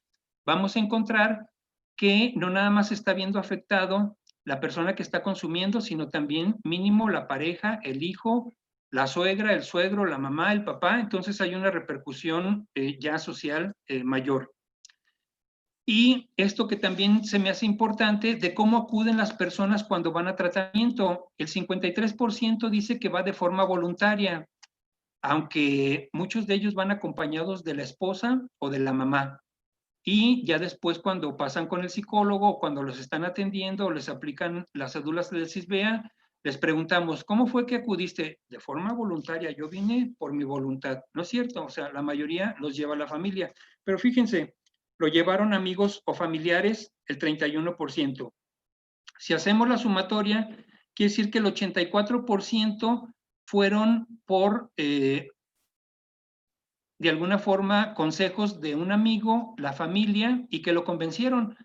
vamos a encontrar que no nada más está viendo afectado la persona que está consumiendo, sino también mínimo la pareja, el hijo, la suegra, el suegro, la mamá, el papá. Entonces hay una repercusión ya social mayor. Y esto que también se me hace importante, de cómo acuden las personas cuando van a tratamiento. El 53% dice que va de forma voluntaria, aunque muchos de ellos van acompañados de la esposa o de la mamá. Y ya después, cuando pasan con el psicólogo, cuando los están atendiendo o les aplican las cédulas del CISBEA, les preguntamos, ¿cómo fue que acudiste? De forma voluntaria, yo vine por mi voluntad. No es cierto, o sea, la mayoría los lleva la familia. Pero fíjense, lo llevaron amigos o familiares el 31%. Si hacemos la sumatoria, quiere decir que el 84% fueron por de alguna forma consejos de un amigo, la familia, y que lo convencieron.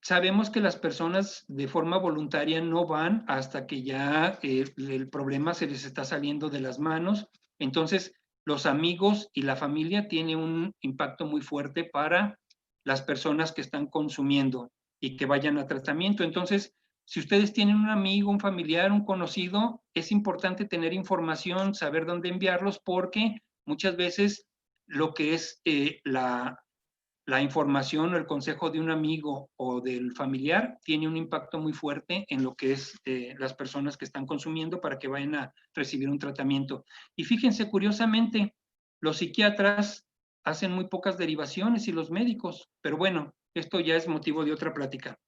Sabemos que las personas de forma voluntaria no van hasta que ya el problema se les está saliendo de las manos. Entonces, los amigos y la familia tienen un impacto muy fuerte para las personas que están consumiendo y que vayan a tratamiento. Entonces, si ustedes tienen un amigo, un familiar, un conocido, es importante tener información, saber dónde enviarlos, porque muchas veces lo que es la información o el consejo de un amigo o del familiar tiene un impacto muy fuerte en lo que es las personas que están consumiendo para que vayan a recibir un tratamiento. Y fíjense, curiosamente, los psiquiatras hacen muy pocas derivaciones y los médicos, pero bueno, esto ya es motivo de otra plática.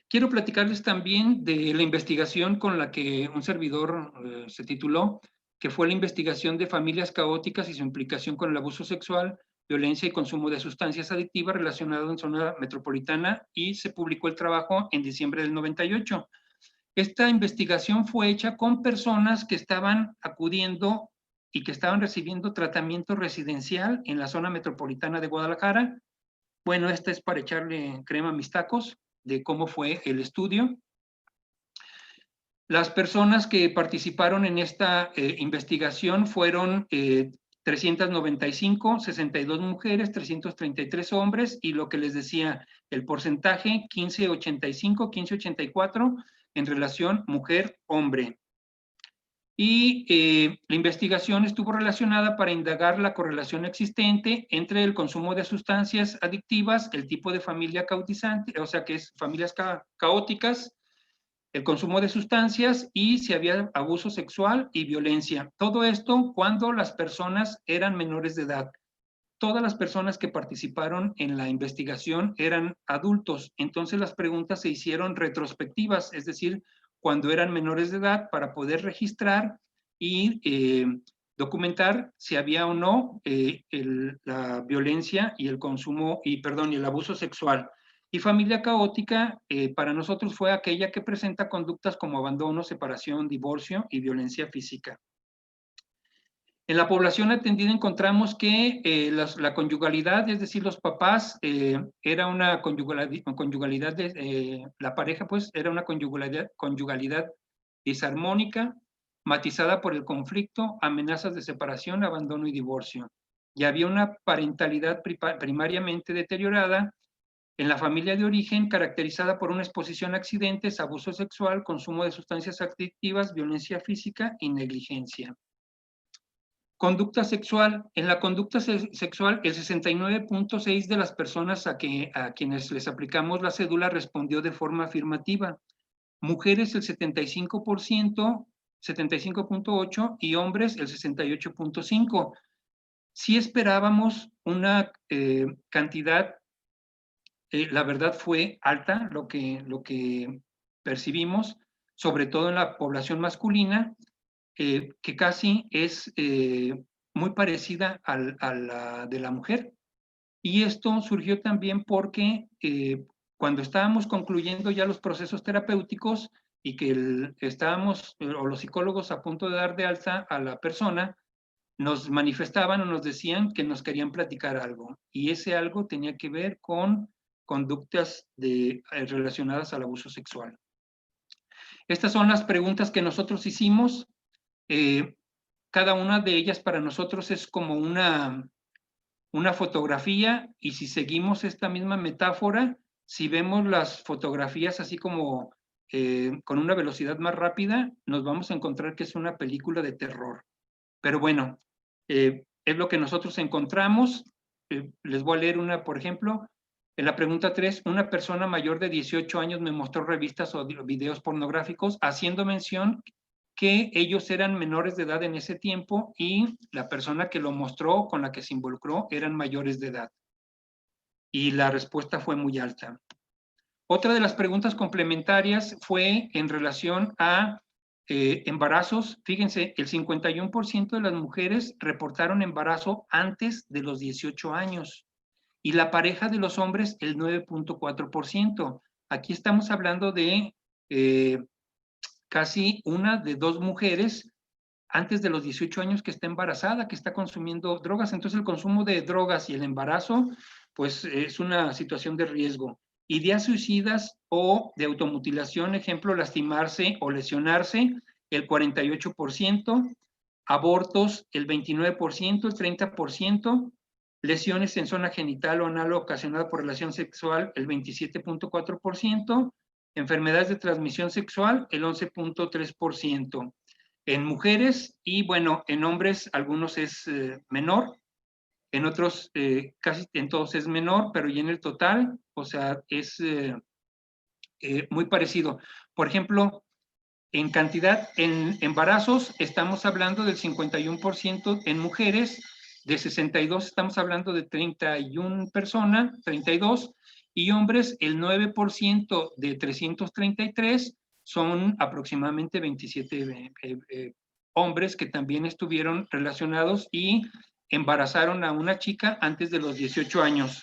Quiero platicarles también de la investigación con la que un servidor se tituló, que fue la investigación de familias caóticas y su implicación con el abuso sexual, violencia y consumo de sustancias adictivas relacionado en zona metropolitana, y se publicó el trabajo en diciembre del 98. Esta investigación fue hecha con personas que estaban acudiendo y que estaban recibiendo tratamiento residencial en la zona metropolitana de Guadalajara. Bueno, esta es para echarle crema a mis tacos de cómo fue el estudio. Las personas que participaron en esta investigación fueron 395, 62 mujeres, 333 hombres, y lo que les decía, el porcentaje 15-85, 15-84 en relación mujer-hombre. Y la investigación estuvo relacionada para indagar la correlación existente entre el consumo de sustancias adictivas, el tipo de familia cautizante, o sea que es familias caóticas, el consumo de sustancias y si había abuso sexual y violencia. Todo esto cuando las personas eran menores de edad. Todas las personas que participaron en la investigación eran adultos, entonces las preguntas se hicieron retrospectivas, es decir, cuando eran menores de edad, para poder registrar y documentar si había o no la violencia y el consumo, y el abuso sexual. Y familia caótica para nosotros fue aquella que presenta conductas como abandono, separación, divorcio y violencia física. En la población atendida encontramos que la conyugalidad, es decir, los papás, era una conyugalidad de, la pareja pues era una conyugalidad disarmónica, matizada por el conflicto, amenazas de separación, abandono y divorcio. Y había una parentalidad primariamente deteriorada en la familia de origen, caracterizada por una exposición a accidentes, abuso sexual, consumo de sustancias adictivas, violencia física y negligencia. Conducta sexual. En la conducta sexual, el 69.6% de las personas a quienes les aplicamos la cédula respondió de forma afirmativa. Mujeres el 75%, 75.8%, y hombres el 68.5%. Sí esperábamos una cantidad, la verdad fue alta lo que percibimos, sobre todo en la población masculina, que casi es muy parecida a la de la mujer. Y esto surgió también porque cuando estábamos concluyendo ya los procesos terapéuticos y que estábamos, o los psicólogos, a punto de dar de alta a la persona, nos manifestaban o nos decían que nos querían platicar algo, y ese algo tenía que ver con conductas relacionadas al abuso sexual. Estas son las preguntas que nosotros hicimos. Cada una de ellas para nosotros es como una fotografía, y si seguimos esta misma metáfora, si vemos las fotografías así como con una velocidad más rápida, nos vamos a encontrar que es una película de terror. Pero bueno, es lo que nosotros encontramos. Les voy a leer una, por ejemplo. En la pregunta 3, una persona mayor de 18 años me mostró revistas o videos pornográficos haciendo mención que ellos eran menores de edad en ese tiempo y la persona que lo mostró, con la que se involucró, eran mayores de edad. Y la respuesta fue muy alta. Otra de las preguntas complementarias fue en relación a embarazos. Fíjense, el 51% de las mujeres reportaron embarazo antes de los 18 años y la pareja de los hombres el 9.4%. Aquí estamos hablando de casi una de dos mujeres antes de los 18 años que está embarazada, que está consumiendo drogas. Entonces el consumo de drogas y el embarazo, pues es una situación de riesgo. Ideas suicidas o de automutilación, ejemplo, lastimarse o lesionarse, el 48%, abortos, el 29%, el 30%, lesiones en zona genital o anal ocasionada por relación sexual, el 27.4%, enfermedades de transmisión sexual, el 11.3%. En mujeres y bueno, en hombres algunos es menor, en otros casi en todos es menor, pero y en el total, o sea, es muy parecido. Por ejemplo, en cantidad, en embarazos estamos hablando del 51% en mujeres, de 62 estamos hablando de 31 personas, 32, y hombres el 9% de 333 son aproximadamente 27 hombres que también estuvieron relacionados y embarazaron a una chica antes de los 18 años.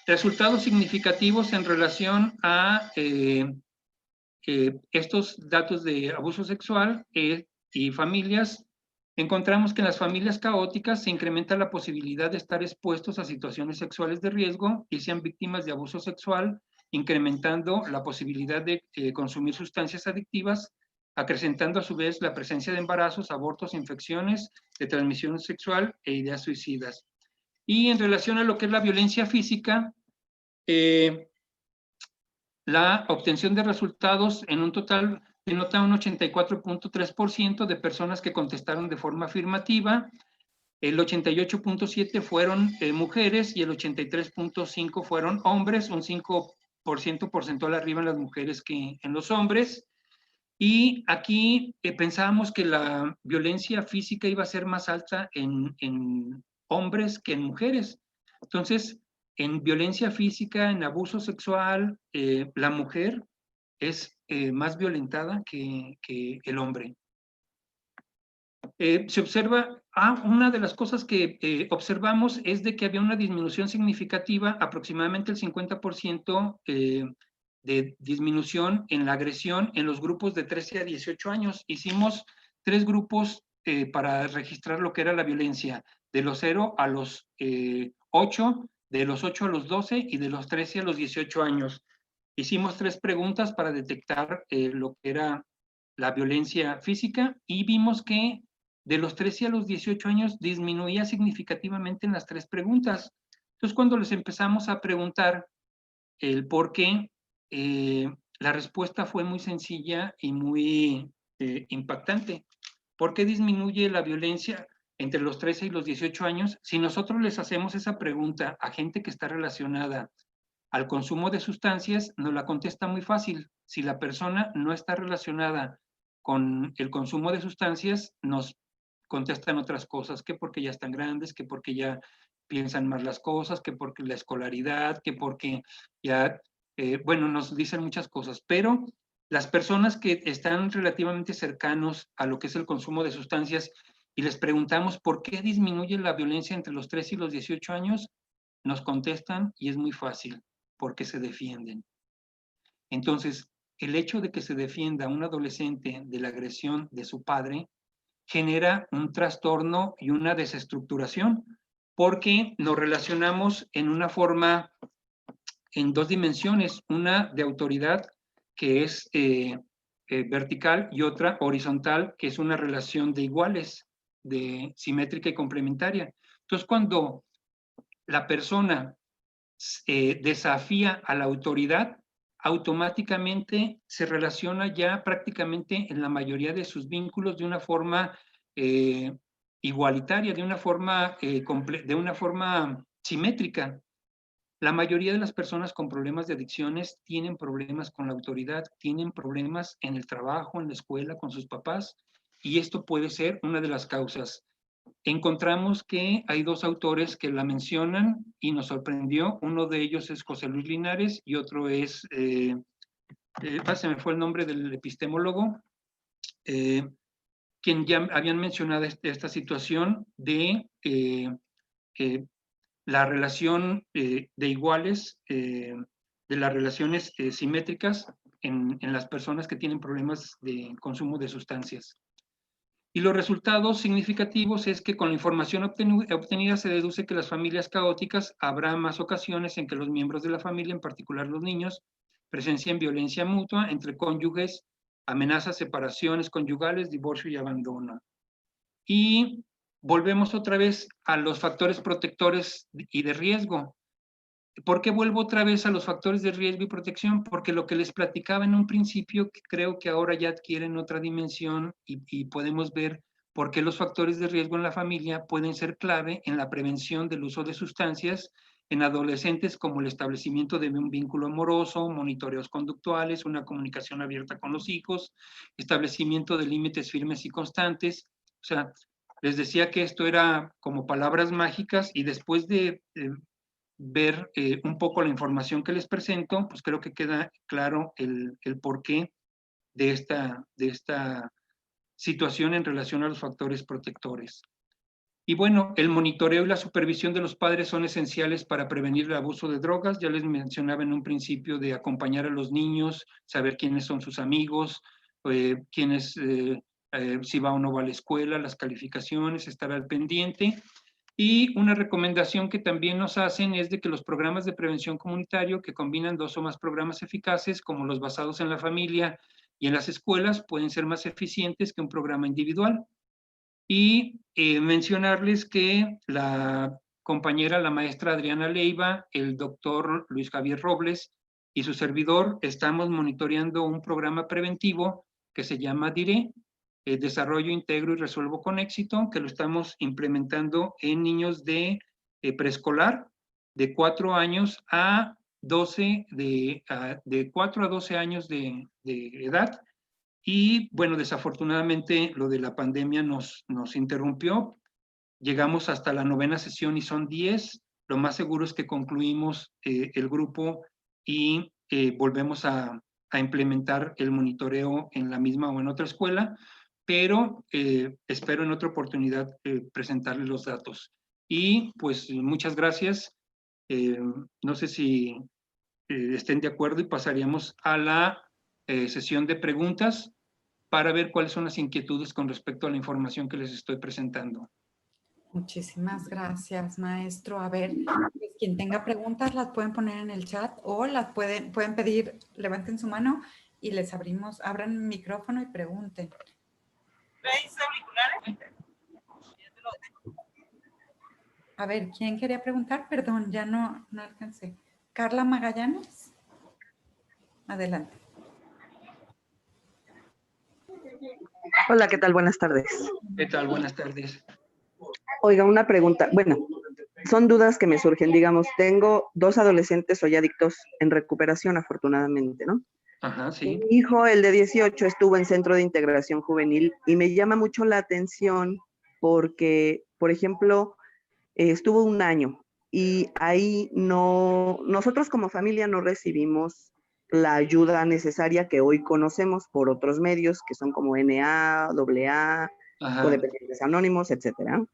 Resultados significativos en relación a estos datos de abuso sexual y familias. Encontramos que en las familias caóticas se incrementa la posibilidad de estar expuestos a situaciones sexuales de riesgo y sean víctimas de abuso sexual, incrementando la posibilidad de consumir sustancias adictivas, acrecentando a su vez la presencia de embarazos, abortos, infecciones de transmisión sexual e ideas suicidas. Y en relación a lo que es la violencia física, la obtención de resultados en un total denota un 84.3% de personas que contestaron de forma afirmativa, el 88.7% fueron mujeres y el 83.5% fueron hombres, un 5% porcentual arriba en las mujeres que en los hombres. Y aquí pensábamos que la violencia física iba a ser más alta en hombres que en mujeres. Entonces, en violencia física, en abuso sexual, la mujer es más violentada que el hombre. Se observa, una de las cosas que observamos es de que había una disminución significativa, aproximadamente el 50% de disminución en la agresión en los grupos de 13 a 18 años. Hicimos 3 grupos para registrar lo que era la violencia, de los 0 a los 8, de los 8 a los 12 y de los 13 a los 18 años. Hicimos 3 preguntas para detectar lo que era la violencia física y vimos que de los 13 a los 18 años disminuía significativamente en las 3 preguntas. Entonces, cuando les empezamos a preguntar el por qué, la respuesta fue muy sencilla y muy impactante. ¿Por qué disminuye la violencia entre los 13 y los 18 años? Si nosotros les hacemos esa pregunta a gente que está relacionada al consumo de sustancias, nos la contesta muy fácil. Si la persona no está relacionada con el consumo de sustancias, nos contestan otras cosas, que porque ya están grandes, que porque ya piensan más las cosas, que porque la escolaridad, que porque ya, bueno, nos dicen muchas cosas, pero las personas que están relativamente cercanos a lo que es el consumo de sustancias y les preguntamos por qué disminuye la violencia entre los 3 y los 18 años, nos contestan y es muy fácil, porque se defienden. Entonces, el hecho de que se defienda a un adolescente de la agresión de su padre genera un trastorno y una desestructuración, porque nos relacionamos en una forma, en dos dimensiones, una de autoridad, que es vertical, y otra horizontal, que es una relación de iguales, de simétrica y complementaria. Entonces, cuando la persona desafía a la autoridad, automáticamente se relaciona ya prácticamente en la mayoría de sus vínculos de una forma igualitaria, de una forma simétrica. La mayoría de las personas con problemas de adicciones tienen problemas con la autoridad, tienen problemas en el trabajo, en la escuela, con sus papás, y esto puede ser una de las causas. Encontramos que hay dos autores que la mencionan y nos sorprendió. Uno de ellos es José Luis Linares y otro es, se me fue el nombre del epistemólogo, quien ya habían mencionado esta situación de la relación de iguales, de las relaciones simétricas en las personas que tienen problemas de consumo de sustancias. Y los resultados significativos es que con la información obtenida se deduce que las familias caóticas habrá más ocasiones en que los miembros de la familia, en particular los niños, presencien violencia mutua entre cónyuges, amenazas, separaciones conyugales, divorcio y abandono. Y volvemos otra vez a los factores protectores y de riesgo. ¿Por qué vuelvo otra vez a los factores de riesgo y protección? Porque lo que les platicaba en un principio, creo que ahora ya adquieren otra dimensión y podemos ver por qué los factores de riesgo en la familia pueden ser clave en la prevención del uso de sustancias en adolescentes, como el establecimiento de un vínculo amoroso, monitoreos conductuales, una comunicación abierta con los hijos, establecimiento de límites firmes y constantes. O sea, les decía que esto era como palabras mágicas, y después de ver un poco la información que les presento, pues creo que queda claro el porqué de esta situación en relación a los factores protectores. Y bueno, el monitoreo y la supervisión de los padres son esenciales para prevenir el abuso de drogas. Ya les mencionaba en un principio de acompañar a los niños, saber quiénes son sus amigos, si va o no va a la escuela, las calificaciones, estar al pendiente. Y una recomendación que también nos hacen es de que los programas de prevención comunitario que combinan dos o más programas eficaces, como los basados en la familia y en las escuelas, pueden ser más eficientes que un programa individual. Y mencionarles que la compañera, la maestra Adriana Leiva, el doctor Luis Javier Robles y su servidor estamos monitoreando un programa preventivo que se llama DIRE, Desarrollo, Integro y Resuelvo con Éxito, que lo estamos implementando en niños de preescolar, de 4 años a 12, de 4 a 12 años de edad. Y bueno, desafortunadamente lo de la pandemia nos interrumpió. Llegamos hasta la 9ª sesión y son 10. Lo más seguro es que concluimos el grupo y volvemos a implementar el monitoreo en la misma o en otra escuela, pero espero en otra oportunidad presentarles los datos. Y pues muchas gracias. No sé si estén de acuerdo y pasaríamos a la sesión de preguntas para ver cuáles son las inquietudes con respecto a la información que les estoy presentando. Muchísimas gracias, maestro. A ver, pues, quien tenga preguntas las pueden poner en el chat o las pueden pedir, levanten su mano y les abran el micrófono y pregunten. ¿Veis auriculares? A ver, ¿quién quería preguntar? Perdón, ya no alcancé. Carla Magallanes. Adelante. Hola, ¿qué tal? Buenas tardes. ¿Qué tal? Buenas tardes. Oiga, una pregunta. Bueno, son dudas que me surgen. Digamos, tengo 2 adolescentes hoy adictos en recuperación, afortunadamente, ¿no? Ajá, sí. Mi hijo, el de 18, estuvo en Centro de Integración Juvenil y me llama mucho la atención porque, por ejemplo, estuvo 1 año y ahí nosotros como familia no recibimos la ayuda necesaria que hoy conocemos por otros medios, que son como NA, AA, Codependientes Anónimos, etcétera.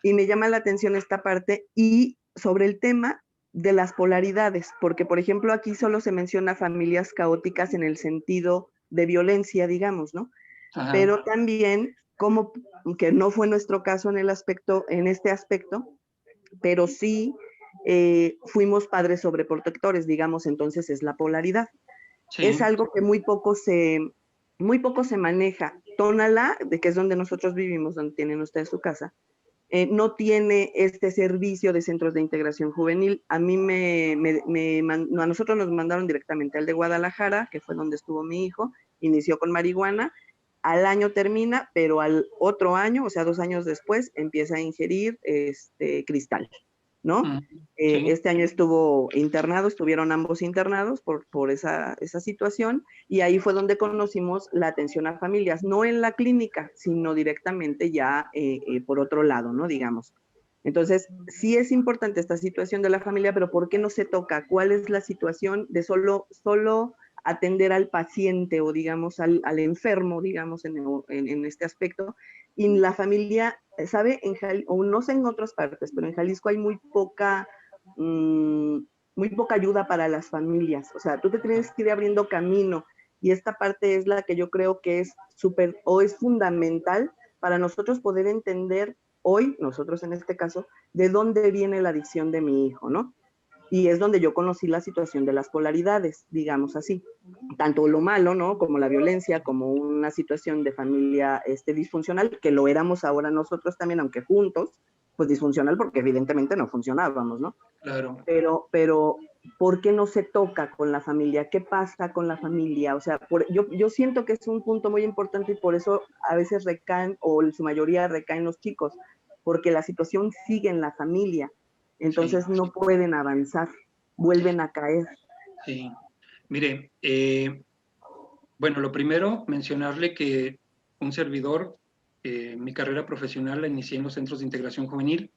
Y me llama la atención esta parte y sobre el tema de las polaridades, porque por ejemplo aquí solo se menciona familias caóticas en el sentido de violencia, digamos, ¿no? Ajá. Pero también como que no fue nuestro caso en este aspecto, pero sí fuimos padres sobreprotectores, digamos, entonces es la polaridad. Sí. Es algo que muy poco se maneja. Tonalá, de que es donde nosotros vivimos, donde tienen ustedes su casa, no tiene este servicio de centros de integración juvenil. A mí a nosotros nos mandaron directamente al de Guadalajara, que fue donde estuvo mi hijo, inició con marihuana, al año termina, pero al otro año, o sea, 2 años después, empieza a ingerir cristal, ¿no? Sí. Este año estuvieron ambos internados por esa situación, y ahí fue donde conocimos la atención a familias, no en la clínica, sino directamente ya por otro lado, ¿no? Digamos. Entonces, sí es importante esta situación de la familia, pero ¿por qué no se toca? ¿Cuál es la situación de solo atender al paciente o, digamos, al enfermo, digamos, en este aspecto? Y la familia, ¿sabe? O no sé en otras partes, pero en Jalisco hay muy poca ayuda para las familias. O sea, tú te tienes que ir abriendo camino, y esta parte es la que yo creo que es es fundamental para nosotros poder entender hoy, nosotros en este caso, de dónde viene la adicción de mi hijo, ¿no? Y es donde yo conocí la situación de las polaridades, digamos así. Tanto lo malo, ¿no? Como la violencia, como una situación de familia disfuncional, que lo éramos ahora nosotros también, aunque juntos, pues disfuncional porque evidentemente no funcionábamos, ¿no? Claro. Pero ¿por qué no se toca con la familia? ¿Qué pasa con la familia? O sea, yo siento que es un punto muy importante, y por eso a veces recaen, o en su mayoría recaen los chicos, porque la situación sigue en la familia. Entonces Sí. no pueden avanzar, vuelven a caer. Sí. Mire, bueno, lo primero, mencionarle que un servidor, mi carrera profesional la inicié en los centros de integración juvenil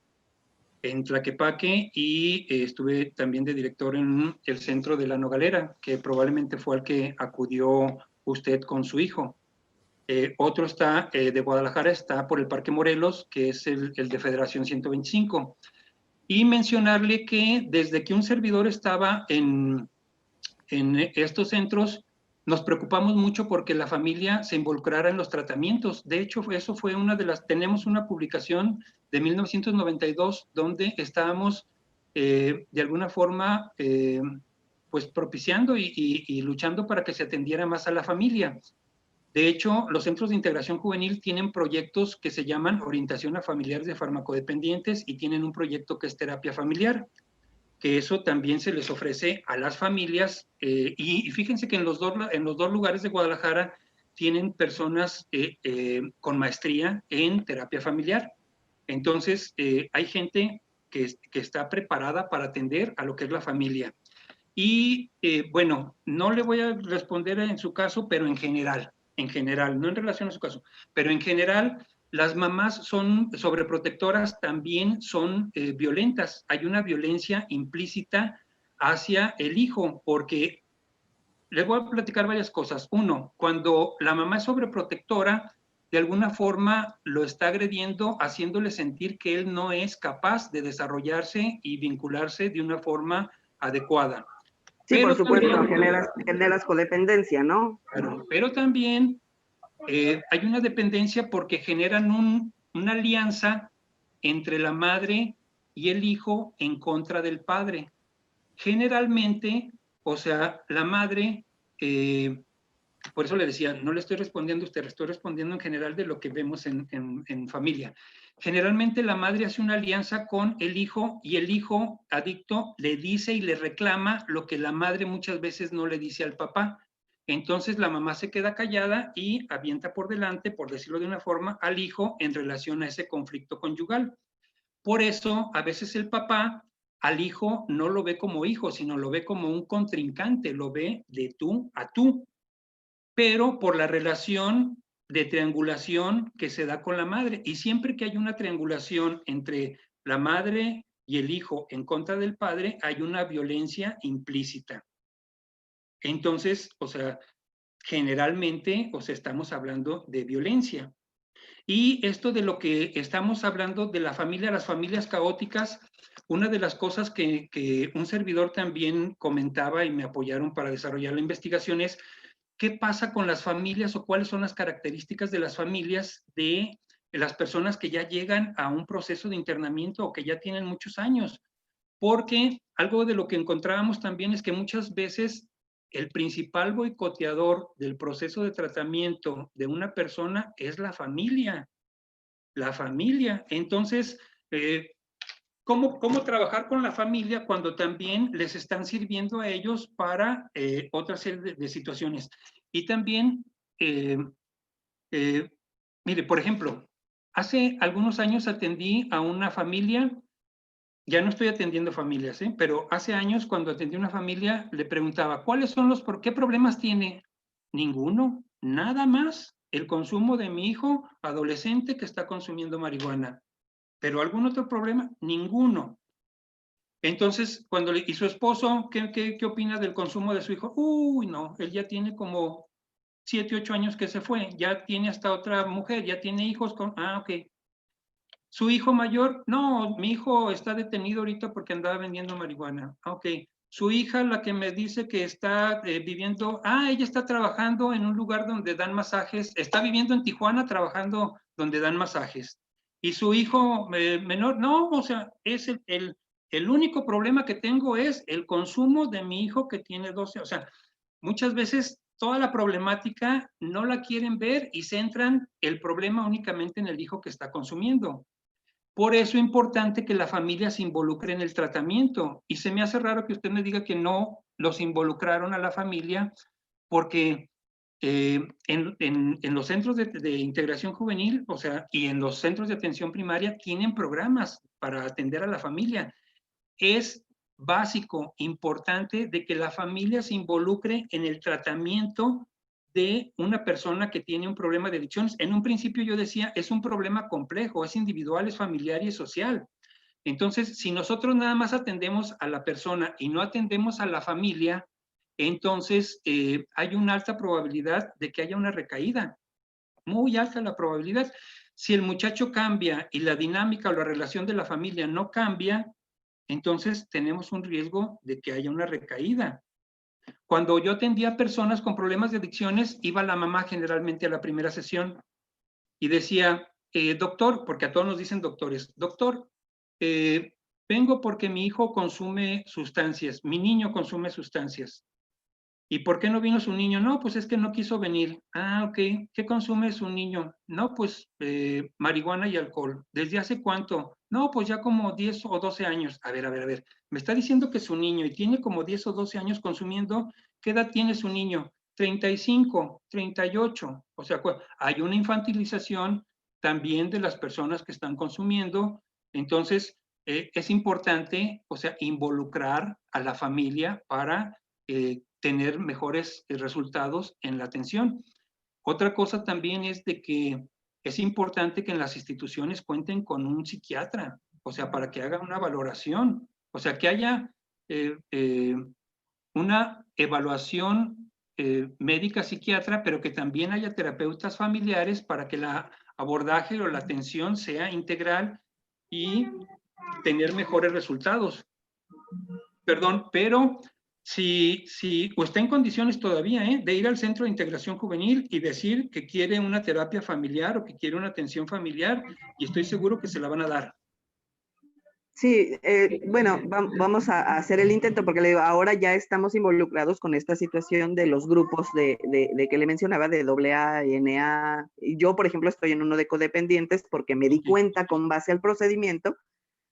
en Tlaquepaque, y estuve también de director en el centro de La Nogalera, que probablemente fue al que acudió usted con su hijo. Otro está de Guadalajara, está por el Parque Morelos, que es el de Federación 125. Y mencionarle que desde que un servidor estaba en estos centros, nos preocupamos mucho porque la familia se involucrara en los tratamientos. De hecho, eso fue tenemos una publicación de 1992 donde estábamos de alguna forma pues propiciando y luchando para que se atendiera más a la familia. De hecho, los centros de integración juvenil tienen proyectos que se llaman orientación a familiares de farmacodependientes, y tienen un proyecto que es terapia familiar, que eso también se les ofrece a las familias, y fíjense que en los dos lugares de Guadalajara tienen personas con maestría en terapia familiar. Entonces, hay gente que está preparada para atender a lo que es la familia. Y bueno, no le voy a responder en su caso, pero en general, no en relación a su caso, pero en general, las mamás son sobreprotectoras, también son violentas. Hay una violencia implícita hacia el hijo, porque les voy a platicar varias cosas. Uno, cuando la mamá es sobreprotectora, de alguna forma lo está agrediendo, haciéndole sentir que él no es capaz de desarrollarse y vincularse de una forma adecuada. Sí, Pero por supuesto, también, generas codependencia, ¿no? pero también hay una dependencia porque generan una alianza entre la madre y el hijo en contra del padre. Generalmente, o sea, la madre, por eso le decía, no le estoy respondiendo a usted, le estoy respondiendo en general de lo que vemos en familia. Generalmente la madre hace una alianza con el hijo, y el hijo adicto le dice y le reclama lo que la madre muchas veces no le dice al papá. Entonces la mamá se queda callada y avienta por delante, por decirlo de una forma, al hijo en relación a ese conflicto conyugal. Por eso a veces el papá al hijo no lo ve como hijo, sino lo ve como un contrincante, lo ve de tú a tú, pero por la relación de triangulación que se da con la madre. Y siempre que hay una triangulación entre la madre y el hijo en contra del padre, hay una violencia implícita. Entonces, o sea, generalmente, o sea, estamos hablando de violencia. Y esto de lo que estamos hablando de la familia, las familias caóticas, una de las cosas que un servidor también comentaba y me apoyaron para desarrollar la investigación es qué pasa con las familias o cuáles son las características de las familias de las personas que ya llegan a un proceso de internamiento o que ya tienen muchos años. Porque algo de lo que encontrábamos también es que muchas veces el principal boicoteador del proceso de tratamiento de una persona es la familia. La familia. Entonces, ¿cómo trabajar con la familia cuando también les están sirviendo a ellos para otra serie de situaciones? Y también, mire, por ejemplo, hace algunos años atendí a una familia. Ya no estoy atendiendo familias, pero hace años cuando atendí una familia le preguntaba, ¿qué problemas tiene? Ninguno, nada más el consumo de mi hijo adolescente que está consumiendo marihuana. ¿Pero algún otro problema? Ninguno. Entonces, ¿y su esposo qué opina del consumo de su hijo? Uy, no, él ya tiene como 7, 8 años que se fue, ya tiene hasta otra mujer, ya tiene hijos con... Ah, ok. Su hijo mayor, no, mi hijo está detenido ahorita porque andaba vendiendo marihuana. Ok. Su hija, la que me dice que está viviendo, ella está trabajando en un lugar donde dan masajes, está viviendo en Tijuana trabajando donde dan masajes. Y su hijo menor, no, o sea, es el único problema que tengo es el consumo de mi hijo que tiene 12, o sea, muchas veces toda la problemática no la quieren ver y centran el problema únicamente en el hijo que está consumiendo. Por eso es importante que la familia se involucre en el tratamiento. Y se me hace raro que usted me diga que no los involucraron a la familia, porque en los centros de integración juvenil, o sea, y en los centros de atención primaria, tienen programas para atender a la familia. Es básico, importante, de que la familia se involucre en el tratamiento de una persona que tiene un problema de adicciones. En un principio yo decía, es un problema complejo, es individual, es familiar y es social. Entonces, si nosotros nada más atendemos a la persona y no atendemos a la familia, entonces hay una alta probabilidad de que haya una recaída. Muy alta la probabilidad. Si el muchacho cambia y la dinámica o la relación de la familia no cambia, entonces tenemos un riesgo de que haya una recaída. Cuando yo atendía a personas con problemas de adicciones, iba la mamá generalmente a la primera sesión y decía, doctor, porque a todos nos dicen doctores, doctor, vengo porque mi hijo consume sustancias, mi niño consume sustancias. ¿Y por qué no vino su niño? No, pues es que no quiso venir. Ah, ok. ¿Qué consume su niño? No, pues marihuana y alcohol. ¿Desde hace cuánto? No, pues ya como 10 o 12 años. A ver. Me está diciendo que su niño y tiene como 10 o 12 años consumiendo. ¿Qué edad tiene su niño? 35, 38. O sea, hay una infantilización también de las personas que están consumiendo. Entonces, es importante, o sea, involucrar a la familia para tener mejores resultados en la atención. Otra cosa también es de que es importante que en las instituciones cuenten con un psiquiatra, o sea, para que haga una valoración, o sea, que haya una evaluación médica psiquiatra, pero que también haya terapeutas familiares para que el abordaje o la atención sea integral y tener mejores resultados. Perdón, pero si o está en condiciones todavía de ir al centro de integración juvenil y decir que quiere una terapia familiar o que quiere una atención familiar, y estoy seguro que se la van a dar. Sí, bueno, vamos a hacer el intento porque le digo, ahora ya estamos involucrados con esta situación de los grupos de que le mencionaba de AA, NA. Yo, por ejemplo, estoy en uno de codependientes porque me di cuenta con base al procedimiento,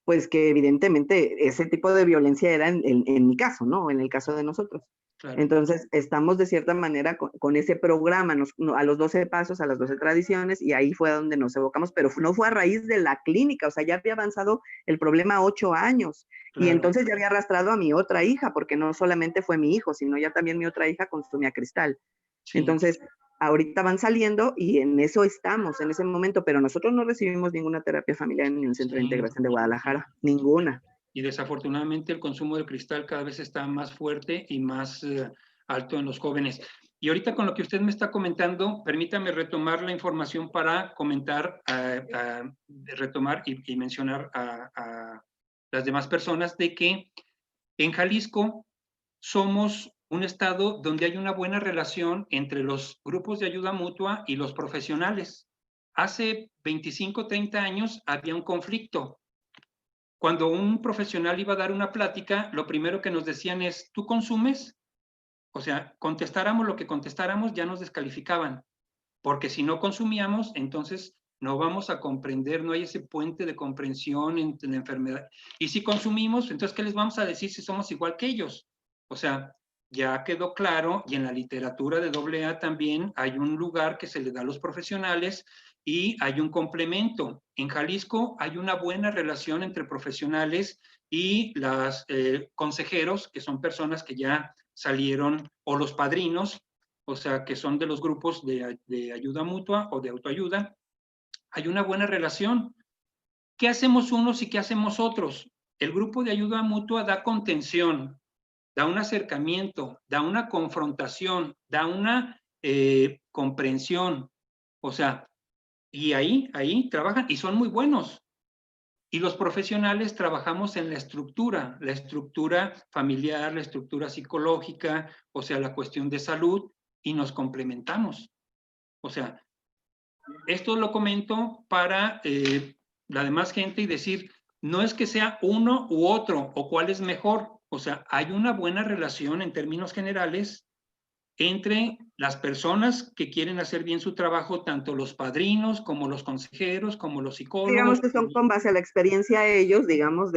pues que evidentemente ese tipo de violencia era en mi caso, ¿no? En el caso de nosotros. Claro. Entonces, estamos de cierta manera con ese programa, a los 12 pasos, a las 12 tradiciones, y ahí fue donde nos evocamos, pero no fue a raíz de la clínica, o sea, ya había avanzado el problema 8 años, claro. Y entonces ya había arrastrado a mi otra hija, porque no solamente fue mi hijo, sino ya también mi otra hija consumía cristal. Sí. Entonces, ahorita van saliendo y en eso estamos, en ese momento, pero nosotros no recibimos ninguna terapia familiar en el Centro de Integración de Guadalajara, ninguna. Y desafortunadamente el consumo de cristal cada vez está más fuerte y más alto en los jóvenes. Y ahorita con lo que usted me está comentando, permítame retomar la información para comentar, retomar y mencionar a las demás personas de que en Jalisco somos un estado donde hay una buena relación entre los grupos de ayuda mutua y los profesionales. Hace 25, 30 años había un conflicto. Cuando un profesional iba a dar una plática, lo primero que nos decían es, ¿tú consumes? O sea, contestáramos lo que contestáramos, ya nos descalificaban, porque si no consumíamos, entonces no vamos a comprender, no hay ese puente de comprensión entre la enfermedad. Y si consumimos, entonces, ¿qué les vamos a decir si somos igual que ellos? O sea, ya quedó claro, y en la literatura de AA también hay un lugar que se le da a los profesionales y hay un complemento. En Jalisco hay una buena relación entre profesionales y los consejeros, que son personas que ya salieron, o los padrinos, o sea, que son de los grupos de ayuda mutua o de autoayuda. Hay una buena relación. ¿Qué hacemos unos y qué hacemos otros? El grupo de ayuda mutua da contención, da un acercamiento, da una confrontación, da una comprensión. O sea, y ahí trabajan y son muy buenos. Y los profesionales trabajamos en la estructura familiar, la estructura psicológica, o sea, la cuestión de salud, y nos complementamos. O sea, esto lo comento para la demás gente y decir, no es que sea uno u otro o cuál es mejor. O sea, hay una buena relación en términos generales entre las personas que quieren hacer bien su trabajo, tanto los padrinos como los consejeros, como los psicólogos. Digamos que son con base a la experiencia de ellos, digamos,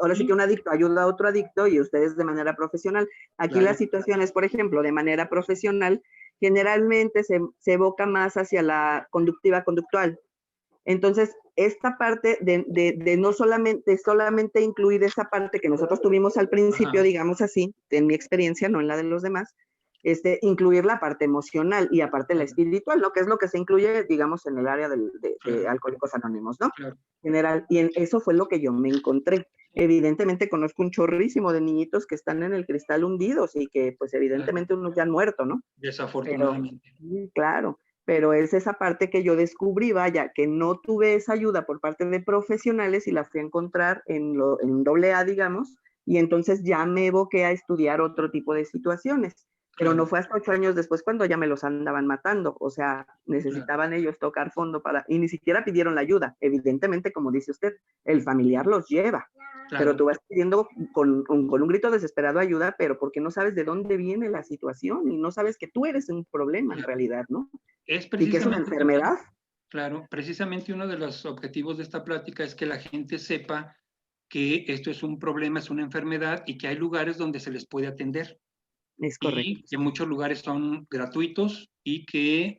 ahora sí que un adicto ayuda a otro adicto y ustedes de manera profesional. Aquí Claro. las situaciones, por ejemplo, de manera profesional, generalmente se evoca más hacia la conductiva conductual. Entonces, esta parte de no solamente incluir esa parte que nosotros tuvimos al principio, Ajá. digamos así, en mi experiencia, no en la de los demás, incluir la parte emocional y aparte la espiritual, ¿no? Que es lo que se incluye, digamos, en el área de Alcohólicos Anónimos, ¿no? Claro. General, y eso fue lo que yo me encontré. Evidentemente conozco un chorrísimo de niñitos que están en el cristal hundidos y que pues evidentemente unos ya han muerto, ¿no? Desafortunadamente. Pero, claro, pero es esa parte que yo descubrí, vaya, que no tuve esa ayuda por parte de profesionales y la fui a encontrar en AA, digamos, y entonces ya me evoqué a estudiar otro tipo de situaciones. Pero no fue hasta 8 años después cuando ya me los andaban matando. O sea, necesitaban ellos tocar fondo y ni siquiera pidieron la ayuda. Evidentemente, como dice usted, el familiar los lleva. Claro. Pero tú vas pidiendo con un grito desesperado ayuda, pero porque no sabes de dónde viene la situación y no sabes que tú eres un problema en realidad, ¿no? Es Y que es una enfermedad. Claro, precisamente uno de los objetivos de esta plática es que la gente sepa que esto es un problema, es una enfermedad y que hay lugares donde se les puede atender. Es correcto. Y que muchos lugares son gratuitos y que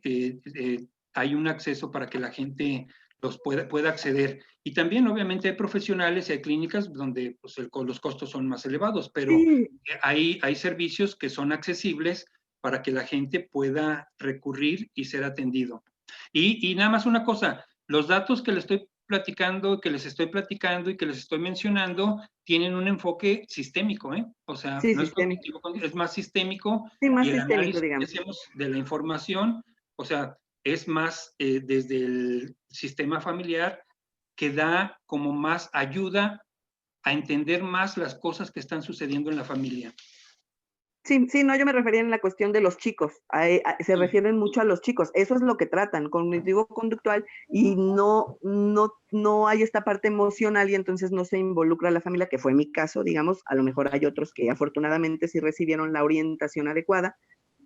hay un acceso para que la gente los pueda acceder. Y también, obviamente, hay profesionales y hay clínicas donde pues, los costos son más elevados, pero Sí. hay servicios que son accesibles para que la gente pueda recurrir y ser atendido. Y nada más una cosa, los datos que les estoy platicando y que les estoy mencionando tienen un enfoque sistémico, ¿eh? O sea, Sí, no es sistémico. cognitivo, es más sistémico. Sí, más Y el sistémico, análisis que digamos. hacemos de la información, o sea, es más desde el sistema familiar que da como más ayuda a entender más las cosas que están sucediendo en la familia. Sí, sí, no, yo me refería en la cuestión de los chicos. Se refieren mucho a los chicos. Eso es lo que tratan, cognitivo-conductual, y no hay esta parte emocional y entonces no se involucra a la familia, que fue mi caso, digamos. A lo mejor hay otros que afortunadamente sí recibieron la orientación adecuada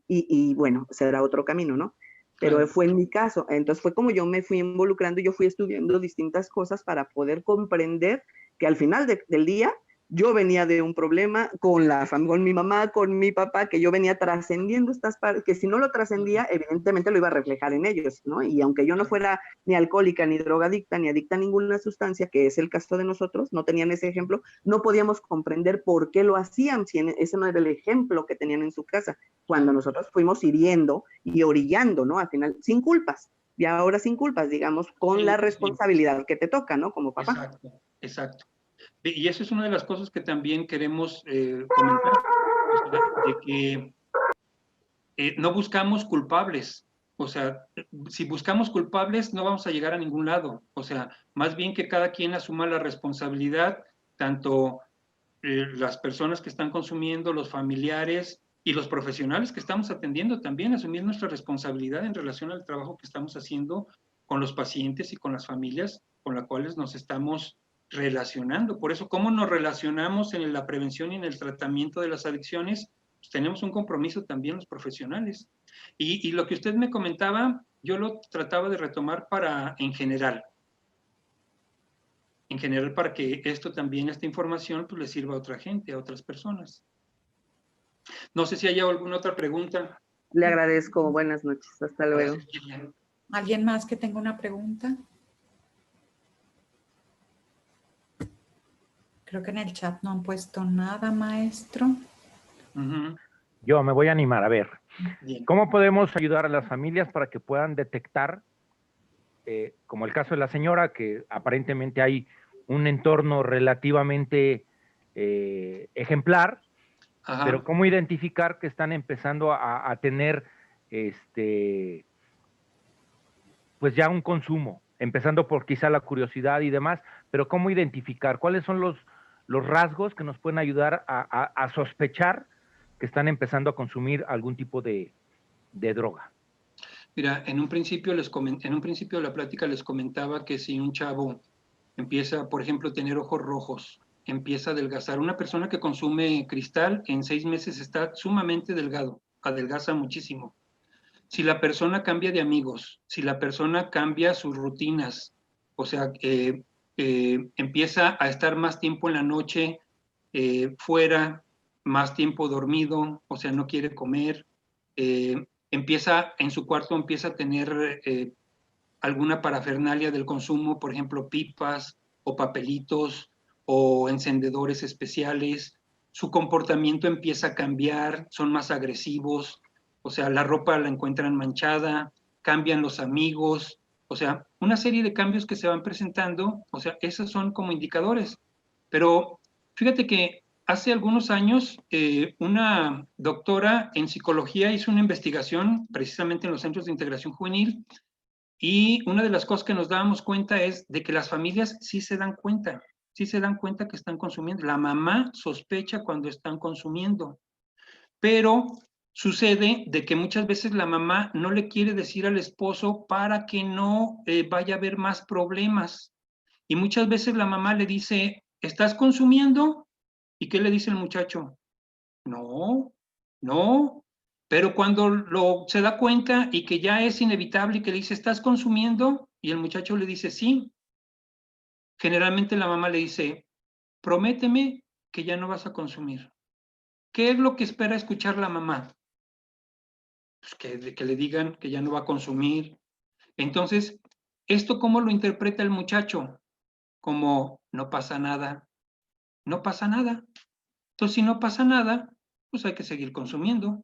y bueno, será otro camino, ¿no? Pero Claro. fue en mi caso. Entonces fue como yo me fui involucrando y yo fui estudiando distintas cosas para poder comprender que al final del día yo venía de un problema con mi mamá, con mi papá, que yo venía trascendiendo estas partes, que si no lo trascendía, evidentemente lo iba a reflejar en ellos, ¿no? Y aunque yo no fuera ni alcohólica, ni drogadicta, ni adicta a ninguna sustancia, que es el caso de nosotros, no tenían ese ejemplo, no podíamos comprender por qué lo hacían, si ese no era el ejemplo que tenían en su casa, cuando nosotros fuimos hiriendo y orillando, ¿no? Al final, sin culpas. Y ahora sin culpas, digamos, con la responsabilidad que te toca, ¿no? Como papá. Exacto, exacto. Y eso es una de las cosas que también queremos comentar, o sea, de que no buscamos culpables. O sea, si buscamos culpables no vamos a llegar a ningún lado. O sea, más bien que cada quien asuma la responsabilidad, tanto las personas que están consumiendo, los familiares, Y los profesionales que estamos atendiendo también asumir nuestra responsabilidad en relación al trabajo que estamos haciendo con los pacientes y con las familias con las cuales nos estamos relacionando. Por eso, ¿cómo nos relacionamos en la prevención y en el tratamiento de las adicciones? Pues tenemos un compromiso también los profesionales. Y lo que usted me comentaba, yo lo trataba de retomar en general para que esto también, esta información, pues le sirva a otra gente, a otras personas. No sé si hay alguna otra pregunta. Le agradezco. Buenas noches. Hasta luego. Gracias, Kilian. ¿Alguien más que tenga una pregunta? Creo que en el chat no han puesto nada, maestro. Ujú. Yo me voy a animar. A ver, Bien. ¿cómo podemos ayudar a las familias para que puedan detectar, como el caso de la señora, que aparentemente hay un entorno relativamente ejemplar, Ajá. pero cómo identificar que están empezando a tener pues ya un consumo, empezando por quizá la curiosidad y demás, pero cómo identificar cuáles son los rasgos que nos pueden ayudar a sospechar que están empezando a consumir algún tipo de droga? Mira, en un principio de la plática les comentaba que si un chavo empieza, por ejemplo, a tener ojos rojos, empieza a adelgazar, una persona que consume cristal en 6 meses está sumamente delgado, adelgaza muchísimo. Si la persona cambia de amigos, si la persona cambia sus rutinas, o sea, empieza a estar más tiempo en la noche fuera, más tiempo dormido, o sea, no quiere comer, en su cuarto empieza a tener alguna parafernalia del consumo, por ejemplo, pipas o papelitos o encendedores especiales, su comportamiento empieza a cambiar, son más agresivos, o sea, la ropa la encuentran manchada, cambian los amigos, o sea, una serie de cambios que se van presentando, o sea, esos son como indicadores. Pero fíjate que hace algunos años una doctora en psicología hizo una investigación precisamente en los centros de integración juvenil y una de las cosas que nos dábamos cuenta es de que las familias sí se dan cuenta que están consumiendo. La mamá sospecha cuando están consumiendo, pero sucede de que muchas veces la mamá no le quiere decir al esposo para que no vaya a haber más problemas. Y muchas veces la mamá le dice, ¿estás consumiendo? ¿Y qué le dice el muchacho? No, no. Pero cuando se da cuenta y que ya es inevitable y que le dice, ¿estás consumiendo? Y el muchacho le dice, sí. Generalmente la mamá le dice, prométeme que ya no vas a consumir. ¿Qué es lo que espera escuchar la mamá? Pues que le digan que ya no va a consumir. Entonces, ¿esto cómo lo interpreta el muchacho? Como, no pasa nada, no pasa nada. Entonces, si no pasa nada, pues hay que seguir consumiendo.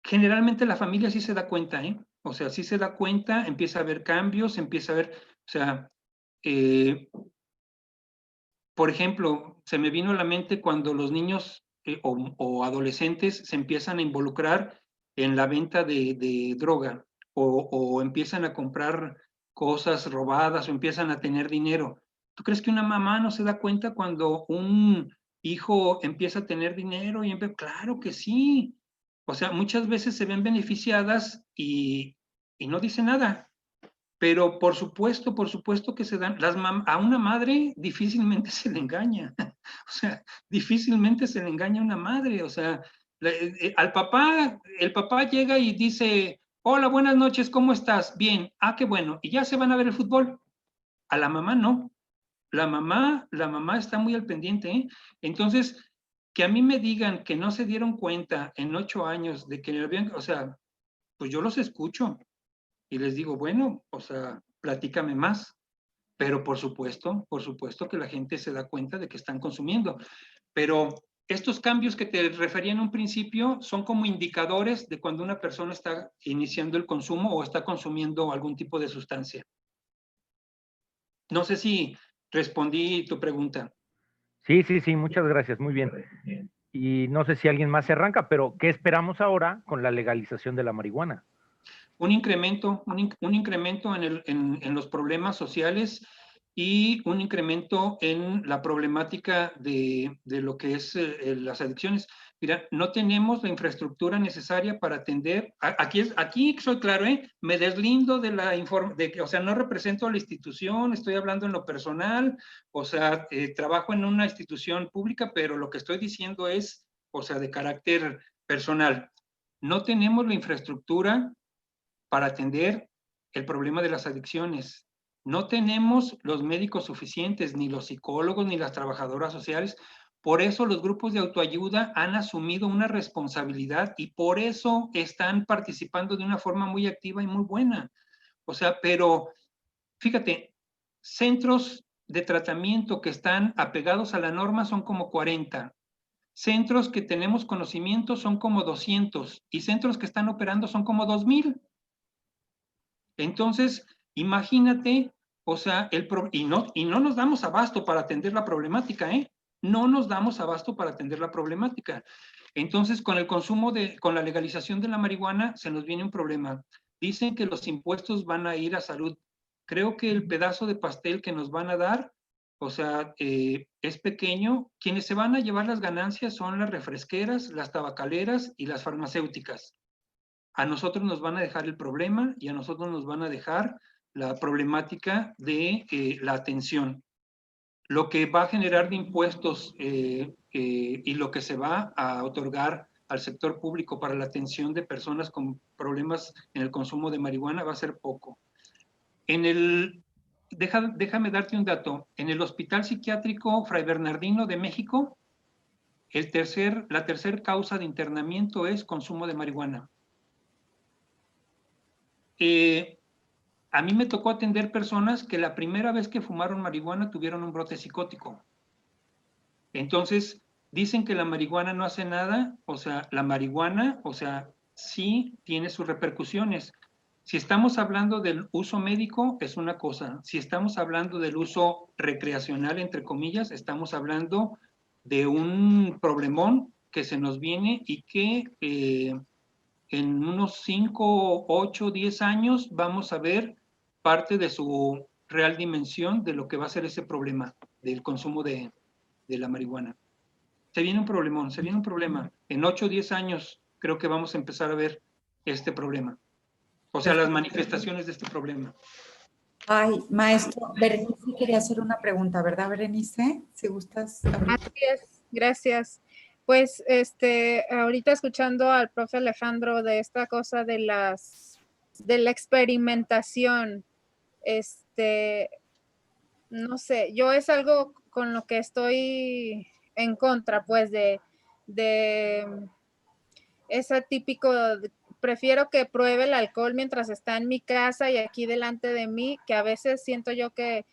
Generalmente la familia sí se da cuenta, ¿eh? O sea, sí se da cuenta, empieza a haber cambios, empieza a haber, o sea, por ejemplo, se me vino a la mente cuando los niños o adolescentes se empiezan a involucrar en la venta de droga o empiezan a comprar cosas robadas o empiezan a tener dinero. ¿Tú crees que una mamá no se da cuenta cuando un hijo empieza a tener dinero? Claro que sí. O sea, muchas veces se ven beneficiadas y no dice nada. Pero por supuesto que se dan, a una madre difícilmente se le engaña, o sea, difícilmente se le engaña a una madre, o sea, al papá, el papá llega y dice, hola, buenas noches, ¿cómo estás? Bien, qué bueno, y ya se van a ver el fútbol. A la mamá no, la mamá está muy al pendiente, ¿eh? Entonces, que a mí me digan que no se dieron cuenta en 8 años de que habían, o sea, pues yo los escucho, y les digo, bueno, o sea, platícame más. Pero por supuesto que la gente se da cuenta de que están consumiendo. Pero estos cambios que te refería en un principio son como indicadores de cuando una persona está iniciando el consumo o está consumiendo algún tipo de sustancia. No sé si respondí tu pregunta. Sí, muchas gracias, muy bien. Y no sé si alguien más se arranca, pero ¿qué esperamos ahora con la legalización de la marihuana? Un incremento en los problemas sociales y un incremento en la problemática de lo que es las adicciones. Mira, no tenemos la infraestructura necesaria para atender, aquí soy claro, me deslindo de la o sea, no represento a la institución, estoy hablando en lo personal, o sea, trabajo en una institución pública, pero lo que estoy diciendo es, o sea, de carácter personal. No tenemos la infraestructura para atender el problema de las adicciones. No tenemos los médicos suficientes, ni los psicólogos, ni las trabajadoras sociales. Por eso los grupos de autoayuda han asumido una responsabilidad y por eso están participando de una forma muy activa y muy buena. O sea, pero fíjate, centros de tratamiento que están apegados a la norma son como 40. Centros que tenemos conocimiento son como 200 y centros que están operando son como 2000. Entonces, imagínate, o sea, y no nos damos abasto para atender la problemática, ¿eh? No nos damos abasto para atender la problemática. Entonces, con el consumo con la legalización de la marihuana, se nos viene un problema. Dicen que los impuestos van a ir a salud. Creo que el pedazo de pastel que nos van a dar, o sea, es pequeño. Quienes se van a llevar las ganancias son las refresqueras, las tabacaleras y las farmacéuticas. A nosotros nos van a dejar el problema y a nosotros nos van a dejar la problemática de la atención. Lo que va a generar de impuestos y lo que se va a otorgar al sector público para la atención de personas con problemas en el consumo de marihuana va a ser poco. Déjame darte un dato. En el Hospital Psiquiátrico Fray Bernardino de México, la tercera causa de internamiento es consumo de marihuana. A mí me tocó atender personas que la primera vez que fumaron marihuana tuvieron un brote psicótico. Entonces, dicen que la marihuana no hace nada, o sea, la marihuana, o sea, sí tiene sus repercusiones. Si estamos hablando del uso médico, es una cosa. Si estamos hablando del uso recreacional, entre comillas, estamos hablando de un problemón que se nos viene y que en unos 5, 8, 10 años vamos a ver parte de su real dimensión de lo que va a ser ese problema del consumo de la marihuana. Se viene un problemón, se viene un problema. En 8 o 10 años creo que vamos a empezar a ver este problema. O sea, las manifestaciones de este problema. Ay, maestro, Berenice quería hacer una pregunta, ¿verdad, Berenice? Si gustas abrir. Así es, gracias. Pues ahorita escuchando al profe Alejandro de esta cosa de la experimentación, no sé, yo es algo con lo que estoy en contra, pues, de ese típico, prefiero que pruebe el alcohol mientras está en mi casa y aquí delante de mí, que a veces siento yo que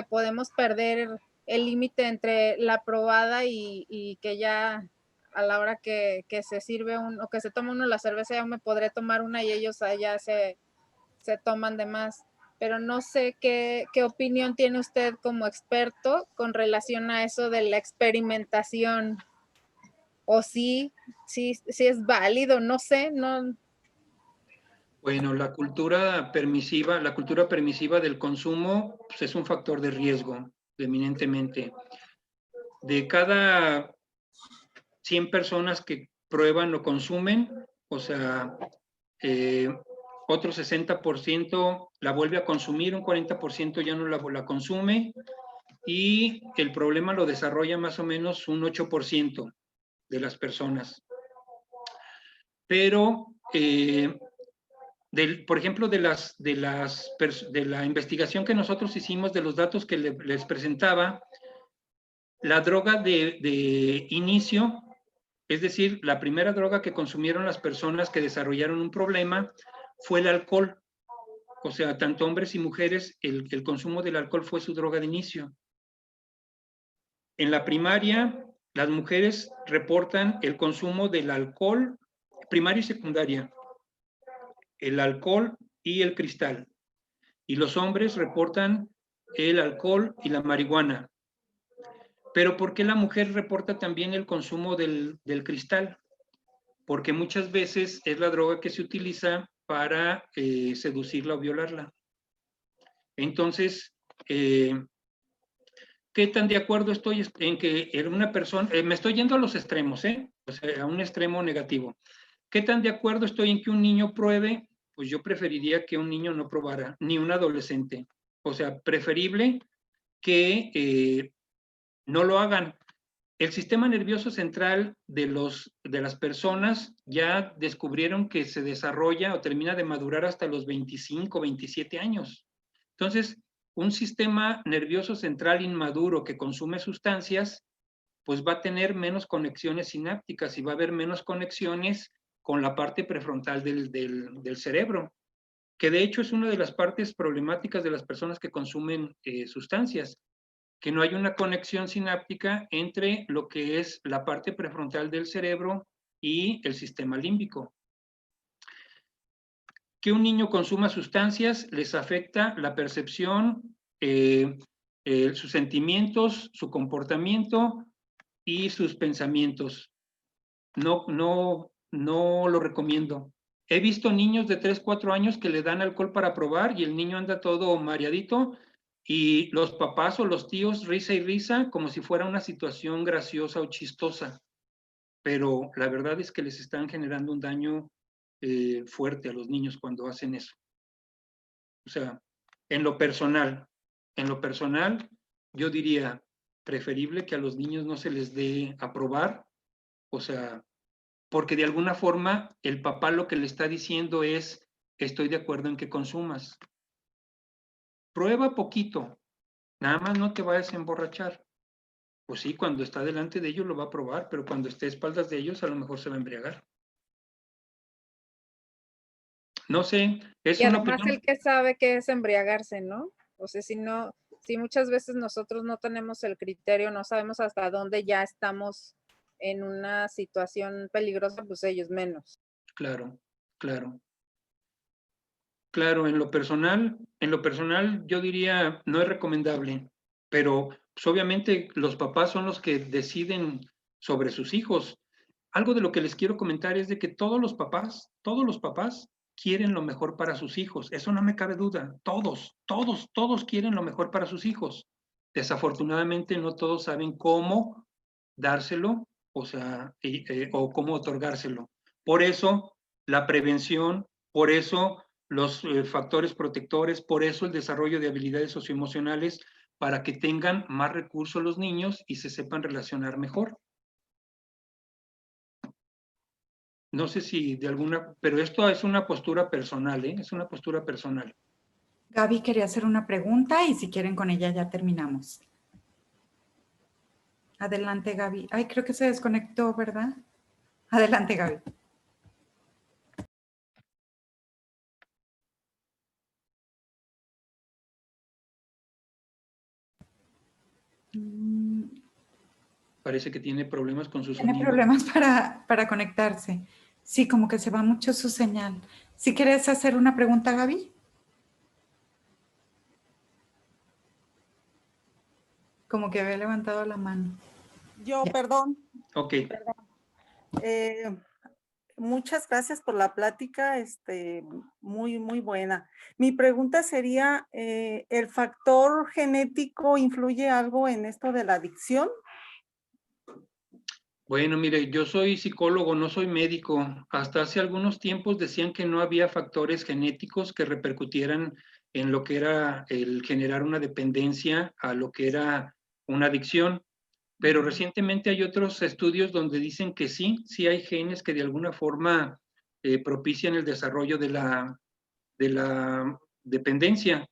podemos perder el límite entre la probada y que ya a la hora que se sirve o que se toma uno la cerveza, ya me podré tomar una y ellos allá se toman de más. Pero no sé qué opinión tiene usted como experto con relación a eso de la experimentación. O sí es válido, no sé, no. Bueno, la cultura permisiva del consumo pues, es un factor de riesgo, eminentemente. De cada 100 personas que prueban o consumen, o sea, otro 60% la vuelve a consumir, un 40% ya no la consume, y el problema lo desarrolla más o menos un 8% de las personas. Pero, por ejemplo, de la investigación que nosotros hicimos, de los datos que les presentaba, la droga de inicio, es decir, la primera droga que consumieron las personas que desarrollaron un problema fue el alcohol. O sea, tanto hombres y mujeres, el consumo del alcohol fue su droga de inicio. En la primaria, las mujeres reportan el consumo del alcohol, primaria y secundaria, el alcohol y el cristal. Y los hombres reportan el alcohol y la marihuana. Pero ¿por qué la mujer reporta también el consumo del cristal? Porque muchas veces es la droga que se utiliza para seducirla o violarla. Entonces, ¿Qué tan de acuerdo estoy en que una persona, me estoy yendo a los extremos, o sea, a un extremo negativo? ¿Qué tan de acuerdo estoy en que un niño pruebe? Pues yo preferiría que un niño no probara, ni un adolescente. O sea, preferible que no lo hagan. El sistema nervioso central de las personas ya descubrieron que se desarrolla o termina de madurar hasta los 25, 27 años. Entonces, un sistema nervioso central inmaduro que consume sustancias, pues va a tener menos conexiones sinápticas y va a haber menos conexiones con la parte prefrontal del cerebro, que de hecho es una de las partes problemáticas de las personas que consumen sustancias, que no hay una conexión sináptica entre lo que es la parte prefrontal del cerebro y el sistema límbico. Que un niño consuma sustancias les afecta la percepción, sus sentimientos, su comportamiento y sus pensamientos. No lo recomiendo. He visto niños de 3, 4 años que le dan alcohol para probar y el niño anda todo mareadito y los papás o los tíos risa y risa como si fuera una situación graciosa o chistosa. Pero la verdad es que les están generando un daño fuerte a los niños cuando hacen eso. O sea, en lo personal, yo diría preferible que a los niños no se les dé a probar, o sea, porque de alguna forma el papá lo que le está diciendo es, estoy de acuerdo en que consumas. Prueba poquito, nada más no te vayas a emborrachar. Pues sí, cuando está delante de ellos lo va a probar, pero cuando esté a espaldas de ellos a lo mejor se va a embriagar. No sé, es Y una además opinión. el que sabe que es embriagarse, ¿no? O sea, si muchas veces nosotros no tenemos el criterio, no sabemos hasta dónde ya estamos en una situación peligrosa, pues ellos menos. Claro, claro. Claro, en lo personal yo diría no es recomendable, pero pues, obviamente los papás son los que deciden sobre sus hijos. Algo de lo que les quiero comentar es de que todos los papás quieren lo mejor para sus hijos. Eso no me cabe duda. Todos quieren lo mejor para sus hijos. Desafortunadamente no todos saben cómo dárselo, o sea, o cómo otorgárselo. Por eso la prevención, por eso los factores protectores, por eso el desarrollo de habilidades socioemocionales para que tengan más recursos los niños y se sepan relacionar mejor. No sé si de alguna, pero esto es una postura personal, ¿eh? Es una postura personal. Gaby quería hacer una pregunta y si quieren con ella ya terminamos. Adelante, Gaby. Ay, creo que se desconectó, ¿verdad? Adelante, Gaby. Parece que tiene problemas con su Tiene sonido. problemas para conectarse. Sí, como que se va mucho su señal. ¿Si quieres hacer una pregunta, Gaby? Como que había levantado la mano. Yo, Ya. perdón. Ok. Muchas gracias por la plática, muy, muy buena. Mi pregunta sería, ¿el factor genético influye algo en esto de la adicción? Bueno, mire, yo soy psicólogo, no soy médico. Hasta hace algunos tiempos decían que no había factores genéticos que repercutieran en lo que era el generar una dependencia a lo que era una adicción. Pero recientemente hay otros estudios donde dicen que sí hay genes que de alguna forma propician el desarrollo de la dependencia.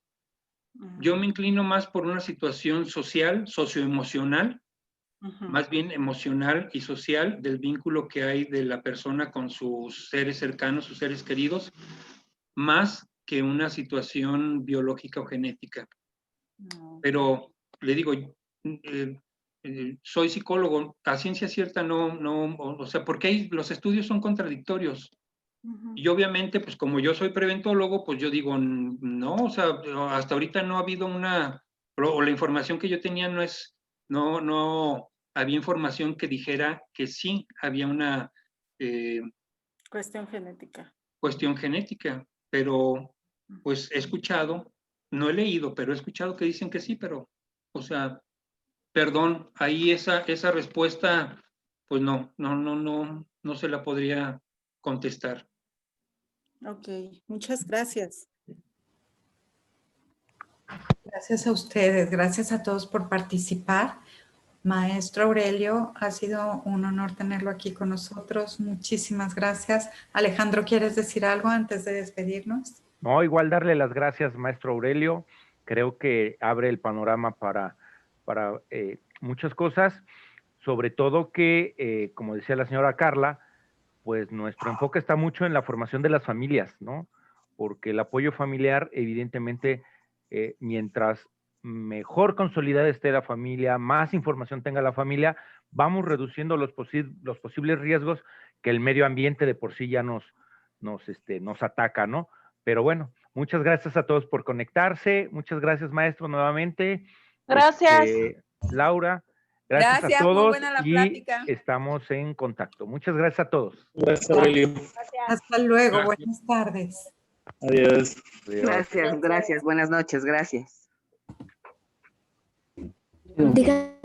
Yo me inclino más por una situación social, socioemocional, más bien emocional y social del vínculo que hay de la persona con sus seres cercanos, sus seres queridos, más que una situación biológica o genética. Pero le digo, soy psicólogo, a ciencia cierta no, o sea, porque los estudios son contradictorios. Y obviamente, pues como yo soy preventólogo, pues yo digo, no, o sea, hasta ahorita no ha habido o la información que yo tenía no había información que dijera que sí había una Cuestión genética. cuestión genética, pero pues he escuchado, no he leído, pero he escuchado que dicen que sí, pero, o sea, perdón, ahí esa respuesta, pues no se la podría contestar. Ok, muchas gracias. Gracias a ustedes, gracias a todos por participar. Maestro Aurelio, ha sido un honor tenerlo aquí con nosotros. Muchísimas gracias. Alejandro, ¿quieres decir algo antes de despedirnos? No, igual darle las gracias, maestro Aurelio. Creo que abre el panorama para muchas cosas, sobre todo que, como decía la señora Carla, pues nuestro enfoque está mucho en la formación de las familias, ¿no? Porque el apoyo familiar, evidentemente, mientras mejor consolidada esté la familia, más información tenga la familia, vamos reduciendo los posibles riesgos que el medio ambiente de por sí ya nos ataca, ¿no? Pero bueno, muchas gracias a todos por conectarse, muchas gracias, maestro, nuevamente. Gracias. Laura, gracias a Muy todos buena la y plática. estamos en contacto. Muchas gracias a todos. Gracias, Aurelio. Hasta luego, Gracias. buenas tardes. Adiós. Gracias, gracias. Buenas noches, gracias. Diga